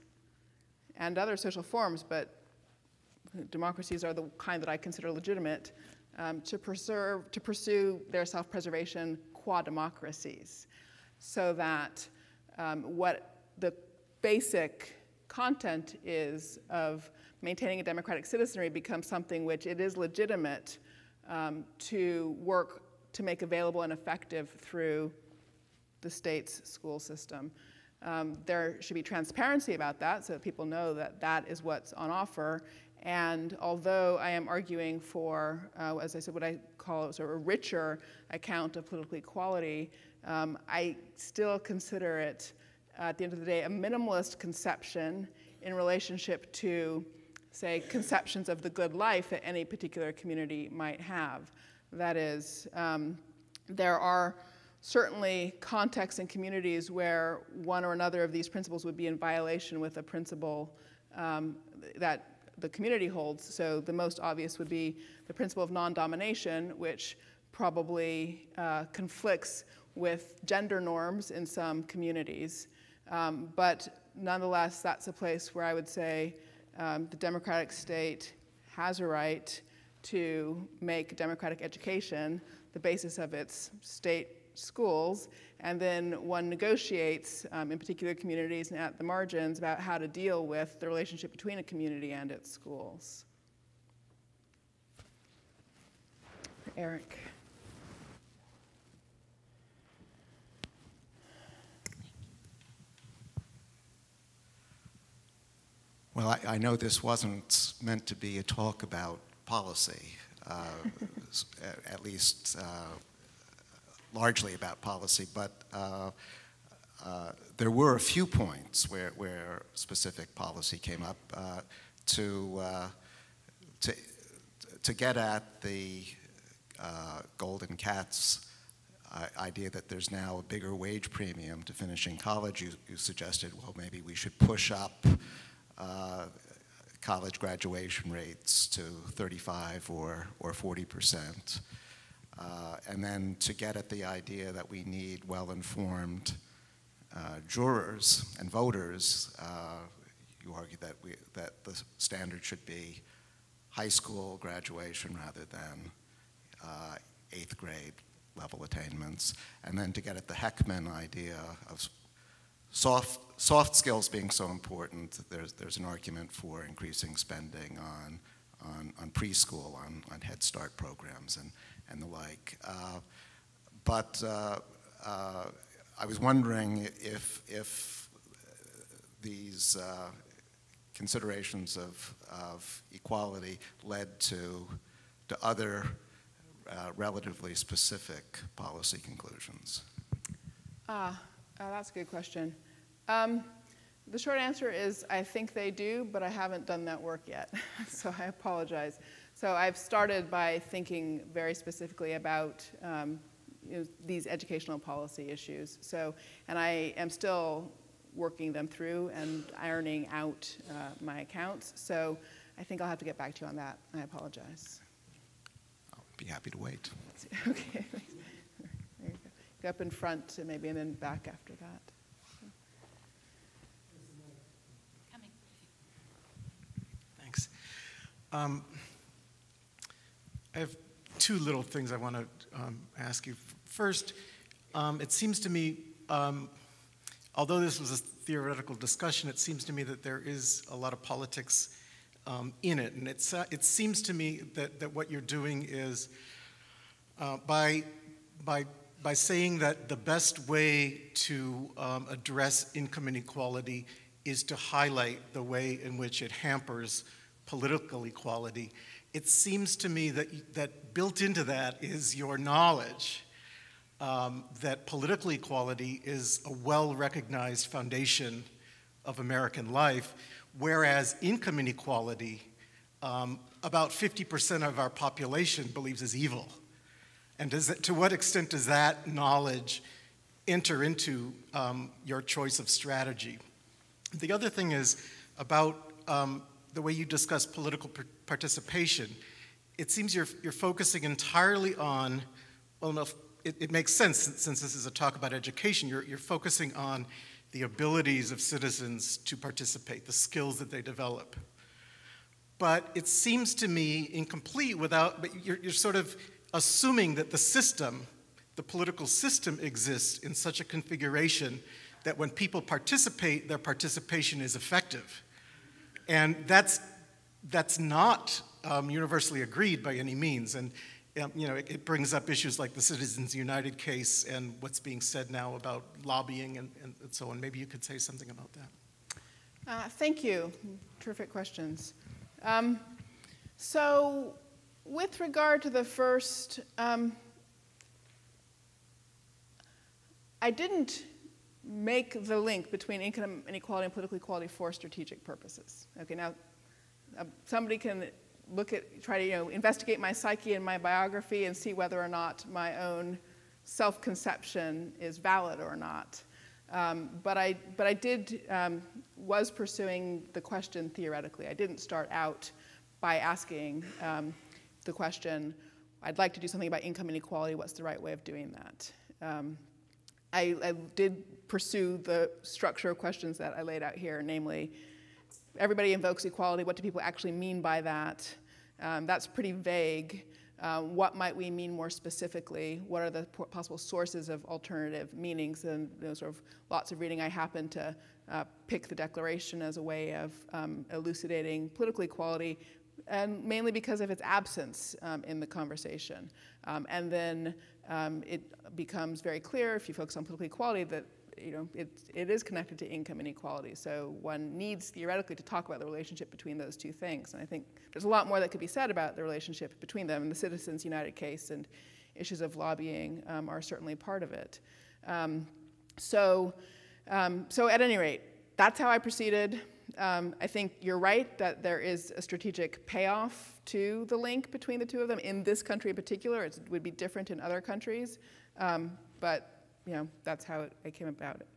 B: and other social forms, but democracies are the kind that I consider legitimate, to pursue their self-preservation qua democracies, so that what the basic content is of maintaining a democratic citizenry becomes something which it is legitimate to work to make available and effective through the state's school system. There should be transparency about that so that people know that that is what's on offer. And although I am arguing for, as I said, what I call sort of a richer account of political equality, I still consider it, at the end of the day, a minimalist conception in relationship to, say, conceptions of the good life that any particular community might have. That is, there are certainly contexts and communities where one or another of these principles would be in violation with a principle that the community holds. So the most obvious would be the principle of non-domination, which probably conflicts with gender norms in some communities. But nonetheless, that's a place where I would say the democratic state has a right to make democratic education the basis of its state schools, and then one negotiates in particular communities and at the margins about how to deal with the relationship between a community and its schools. Eric.
F: Well, I know this wasn't meant to be a talk about policy, at least largely about policy, but there were a few points where specific policy came up to get at the Golden Cat's idea that there's now a bigger wage premium to finishing college. You suggested, well, maybe we should push up college graduation rates to 35 or 40%. And then to get at the idea that we need well-informed jurors and voters, you argue that the standard should be high school graduation rather than 8th grade level attainments. And then to get at the Heckman idea of soft skills being so important, there's an argument for increasing spending on preschool, on Head Start programs and the like. But I was wondering if these considerations of equality led to other relatively specific policy conclusions.
B: That's a good question. The short answer is I think they do, but I haven't done that work yet, so I apologize. So I've started by thinking very specifically about these educational policy issues. So, and I am still working them through and ironing out my accounts. So I think I'll have to get back to you on that. I apologize.
F: I'll be happy to wait.
B: Okay. There you go. Go up in front, maybe, and then back after that.
C: Coming.
G: Thanks. I have two little things I want to ask you. First, it seems to me, although this was a theoretical discussion, it seems to me that there is a lot of politics in it. And it seems to me that what you're doing is by saying that the best way to address income inequality is to highlight the way in which it hampers political equality. It seems to me that built into that is your knowledge that political equality is a well-recognized foundation of American life, whereas income inequality, about 50% of our population believes is evil. And to what extent does that knowledge enter into your choice of strategy? The other thing is about the way you discuss political participation. It seems you're focusing entirely on, well, no, it makes sense since this is a talk about education, you're focusing on the abilities of citizens to participate, the skills that they develop. But it seems to me incomplete but you're sort of assuming that the system, the political system exists in such a configuration that when people participate, their participation is effective. And that's not universally agreed by any means. And it brings up issues like the Citizens United case and what's being said now about lobbying and so on. Maybe you could say something about that.
B: Thank you. Terrific questions. So with regard to the first, I didn't make the link between income inequality and political equality for strategic purposes. Okay, now somebody can try to investigate my psyche and my biography and see whether or not my own self-conception is valid or not. But I was pursuing the question theoretically. I didn't start out by asking the question. I'd like to do something about income inequality. What's the right way of doing that? I did pursue the structure of questions that I laid out here, namely, everybody invokes equality. What do people actually mean by that? That's pretty vague. What might we mean more specifically? What are the possible sources of alternative meanings? And there's sort of lots of reading. I happen to pick the Declaration as a way of elucidating political equality, and mainly because of its absence in the conversation. And then it becomes very clear, if you focus on political equality, that it is connected to income inequality. So one needs theoretically to talk about the relationship between those two things. And I think there's a lot more that could be said about the relationship between them. And the Citizens United case and issues of lobbying are certainly part of it. So at any rate, that's how I proceeded. I think you're right that there is a strategic payoff to the link between the two of them. In this country in particular, it would be different in other countries. But that's how I came about it.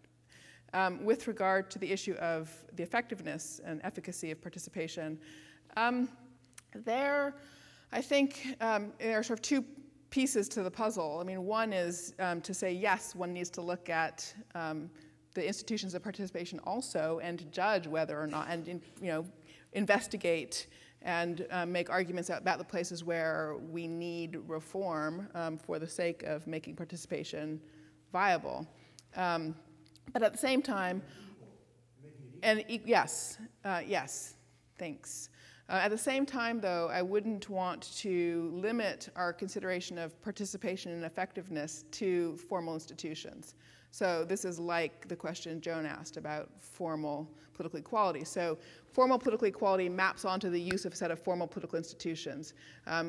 B: With regard to the issue of the effectiveness and efficacy of participation, I think there are sort of two pieces to the puzzle. I mean, one is to say, yes, one needs to look at the institutions of participation also and to judge whether or not, and investigate and make arguments about the places where we need reform for the sake of making participation viable. But at the same time, yes, thanks. At the same time, though, I wouldn't want to limit our consideration of participation and effectiveness to formal institutions. So this is like the question Joan asked about formal political equality. So formal political equality maps onto the use of a set of formal political institutions.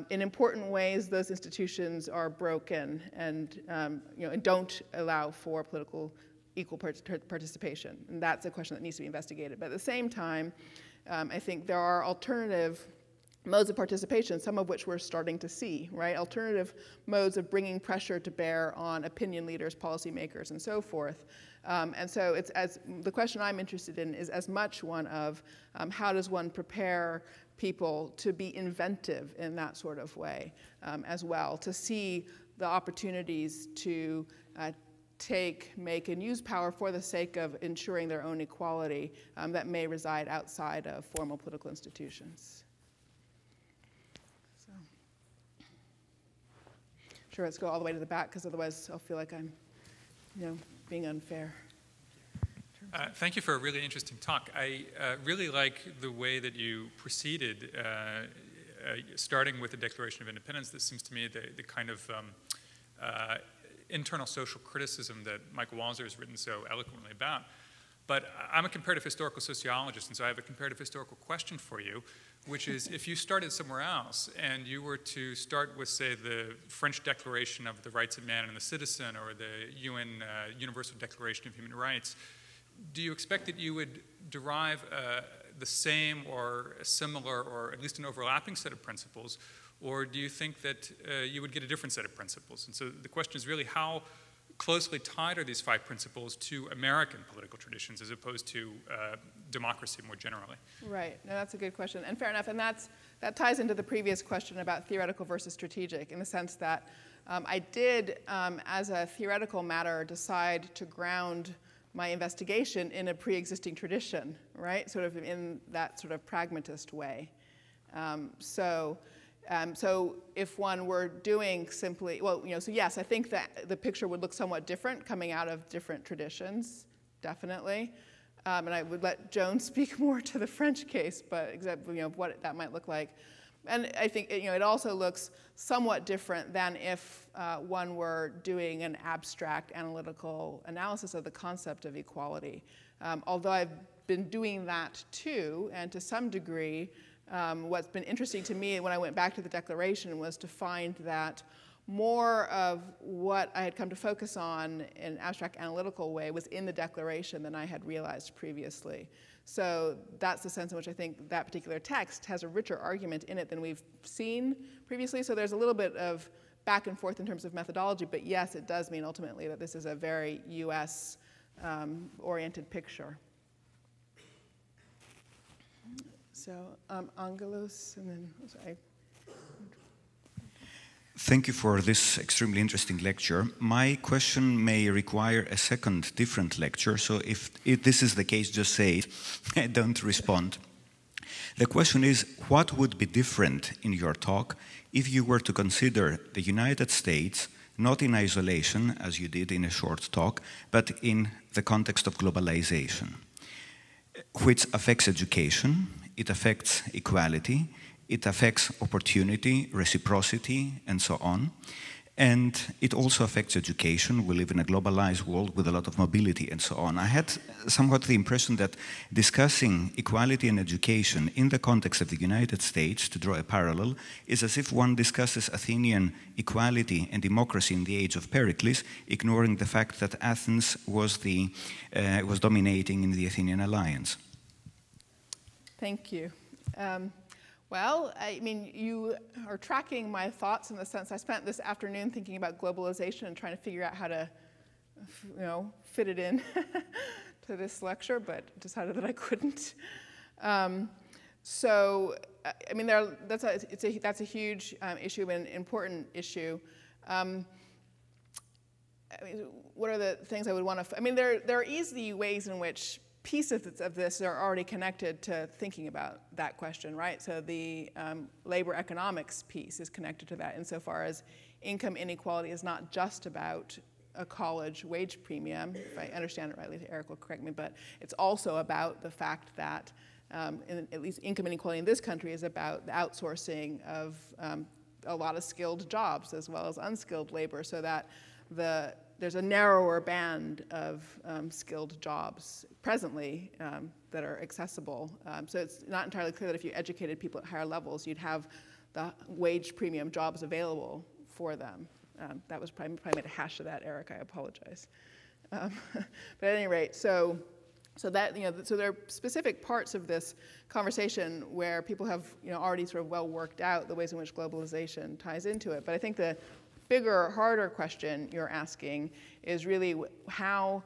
B: In important ways, those institutions are broken and don't allow for equal participation. And that's a question that needs to be investigated. But at the same time, I think there are alternative modes of participation, some of which we're starting to see, right? Alternative modes of bringing pressure to bear on opinion leaders, policymakers, and so forth. And so the question I'm interested in is as much one of how does one prepare people to be inventive in that sort of way as well, to see the opportunities to make, and use power for the sake of ensuring their own equality that may reside outside of formal political institutions. Sure, let's go all the way to the back, because otherwise I'll feel like I'm, being unfair.
H: Thank you for a really interesting talk. I really like the way that you proceeded, starting with the Declaration of Independence. This seems to me the kind of internal social criticism that Michael Walzer has written so eloquently about. But I'm a comparative historical sociologist, and so I have a comparative historical question for you, which is if you started somewhere else and you were to start with, say, the French Declaration of the Rights of Man and the Citizen or the UN Universal Declaration of Human Rights, do you expect that you would derive the same or a similar or at least an overlapping set of principles, or do you think that you would get a different set of principles? And so the question is really how closely tied are these 5 principles to American political traditions as opposed to democracy more generally?
B: Right. No, that's a good question, and fair enough. And that ties into the previous question about theoretical versus strategic, in the sense that I did, as a theoretical matter, decide to ground my investigation in a pre-existing tradition, right? Sort of in that sort of pragmatist way. So if one were doing simply, so yes, I think that the picture would look somewhat different coming out of different traditions, definitely. And I would let Joan speak more to the French case, but what that might look like. And I think it also looks somewhat different than if one were doing an abstract analytical analysis of the concept of equality. Although I've been doing that too, and to some degree, what's been interesting to me when I went back to the Declaration was to find that more of what I had come to focus on in an abstract analytical way was in the Declaration than I had realized previously. So that's the sense in which I think that particular text has a richer argument in it than we've seen previously. So there's a little bit of back and forth in terms of methodology, but yes, it does mean ultimately that this is a very US oriented picture. So Angelos, and then, sorry.
I: Thank you for this extremely interesting lecture. My question may require a second different lecture, so if this is the case, just say it, don't respond. The question is, what would be different in your talk if you were to consider the United States not in isolation, as you did in a short talk, but in the context of globalization, which affects education, it affects equality, it affects opportunity, reciprocity, and so on. And it also affects education. We live in a globalized world with a lot of mobility and so on. I had somewhat the impression that discussing equality and education in the context of the United States, to draw a parallel, is as if one discusses Athenian equality and democracy in the age of Pericles, ignoring the fact that Athens was dominating in the Athenian alliance.
B: Thank you. Well, I mean, you are tracking my thoughts in the sense I spent this afternoon thinking about globalization and trying to figure out how to, fit it in to this lecture, but decided that I couldn't. So, I mean, that's a huge issue and important issue. I mean, what are the things I would want to? I mean, there are easy ways in which pieces of this are already connected to thinking about that question, right? So the labor economics piece is connected to that insofar as income inequality is not just about a college wage premium, if I understand it rightly, Eric will correct me, but it's also about the fact that at least income inequality in this country is about the outsourcing of a lot of skilled jobs as well as unskilled labor, so that there's a narrower band of skilled jobs presently that are accessible. So it's not entirely clear that if you educated people at higher levels, you'd have the wage premium jobs available for them. That was probably made a hash of that, Eric. I apologize. But at any rate, so there are specific parts of this conversation where people have already sort of well worked out the ways in which globalization ties into it. But I think the bigger, harder question you're asking is really how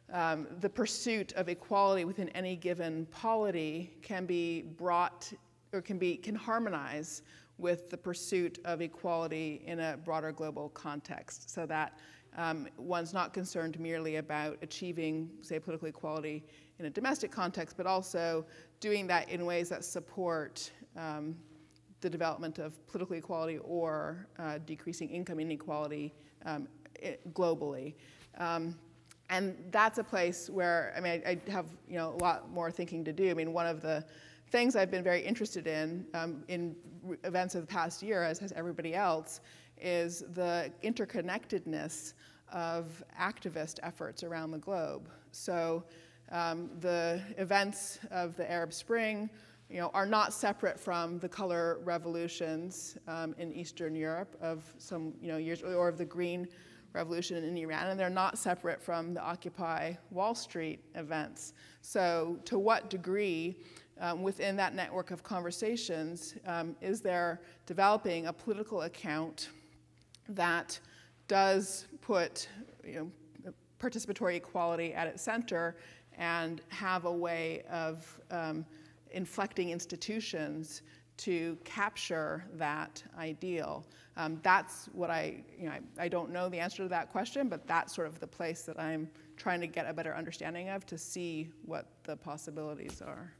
B: the pursuit of equality within any given polity can be brought or can harmonize with the pursuit of equality in a broader global context, so that one's not concerned merely about achieving, say, political equality in a domestic context, but also doing that in ways that support the development of political equality or decreasing income inequality globally. And that's a place where, I mean, I have a lot more thinking to do. I mean, one of the things I've been very interested in events of the past year, as has everybody else, is the interconnectedness of activist efforts around the globe. So the events of the Arab Spring are not separate from the color revolutions in Eastern Europe of some years, or of the Green Revolution in Iran, and they're not separate from the Occupy Wall Street events. So to what degree within that network of conversations is there developing a political account that does put participatory equality at its center and have a way of inflecting institutions to capture that ideal? That's what I don't know the answer to that question, but that's sort of the place that I'm trying to get a better understanding of to see what the possibilities are.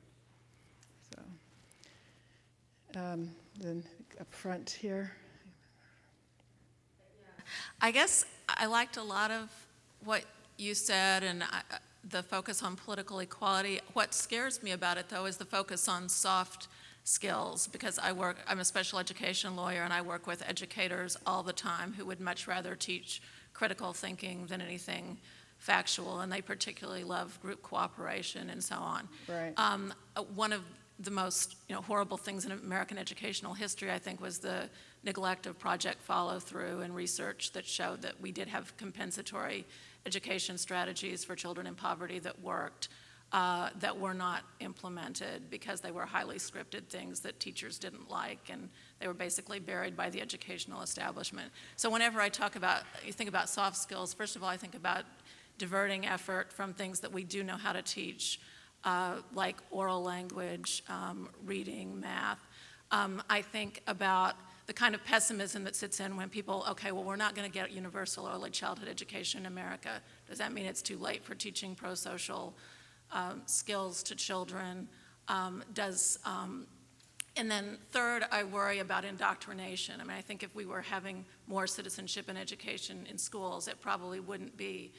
B: So, then up front here.
J: I guess I liked a lot of what you said, and the focus on political equality. What scares me about it, though, is the focus on soft skills, because I'm a special education lawyer, and I work with educators all the time who would much rather teach critical thinking than anything factual, and they particularly love group cooperation and so on.
B: Right.
J: One of the most horrible things in American educational history, I think, was the neglect of project follow-through and research that showed that we did have compensatory education strategies for children in poverty that worked, that were not implemented because they were highly scripted things that teachers didn't like, and they were basically buried by the educational establishment. So whenever I think about soft skills, first of all, I think about diverting effort from things that we do know how to teach, like oral language, reading, math. I think about the kind of pessimism that sits in when people, okay, well, we're not going to get universal early childhood education in America. Does that mean it's too late for teaching pro-social skills to children? And then third, I worry about indoctrination. I mean, I think if we were having more citizenship and education in schools, it probably wouldn't be,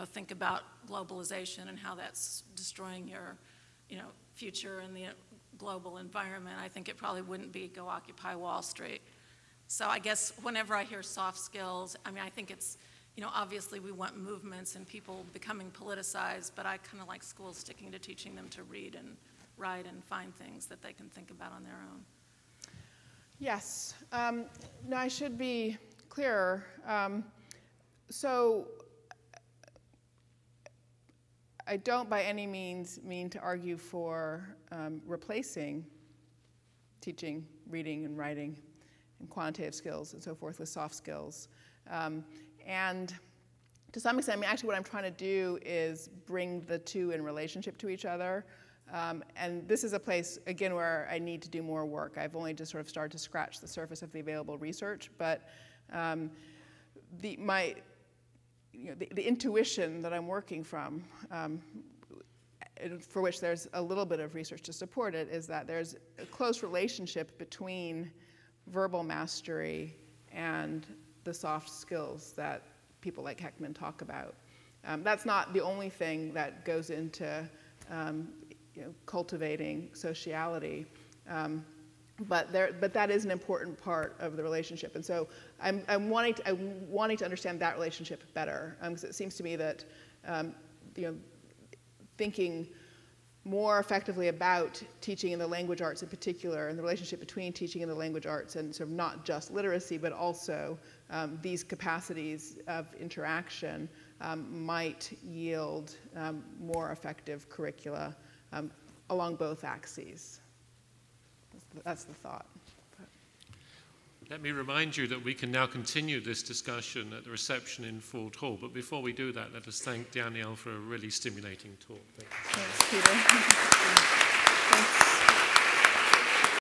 J: think about globalization and how that's destroying your, future in the global environment. I think it probably wouldn't be go occupy Wall Street. So I guess whenever I hear soft skills, I mean, I think it's, obviously we want movements and people becoming politicized, but I kind of like schools sticking to teaching them to read and write and find things that they can think about on their own.
B: Yes. Now, I should be clearer. So I don't by any means mean to argue for replacing teaching reading and writing and quantitative skills and so forth with soft skills. And to some extent, I mean, actually what I'm trying to do is bring the two in relationship to each other. And this is a place, again, where I need to do more work. I've only just sort of started to scratch the surface of the available research, but the intuition that I'm working from, for which there's a little bit of research to support it, is that there's a close relationship between verbal mastery and the soft skills that people like Heckman talk about. That's not the only thing that goes into cultivating sociality, but that is an important part of the relationship. And so I'm wanting to understand that relationship better, because it seems to me that thinking more effectively about teaching in the language arts in particular, and the relationship between teaching in the language arts and sort of not just literacy, but also these capacities of interaction might yield more effective curricula along both axes. That's the thought.
A: Let me remind you that we can now continue this discussion at the reception in Ford Hall. But before we do that, let us thank Danielle for a really stimulating talk. Thank you.
B: Thanks, Peter.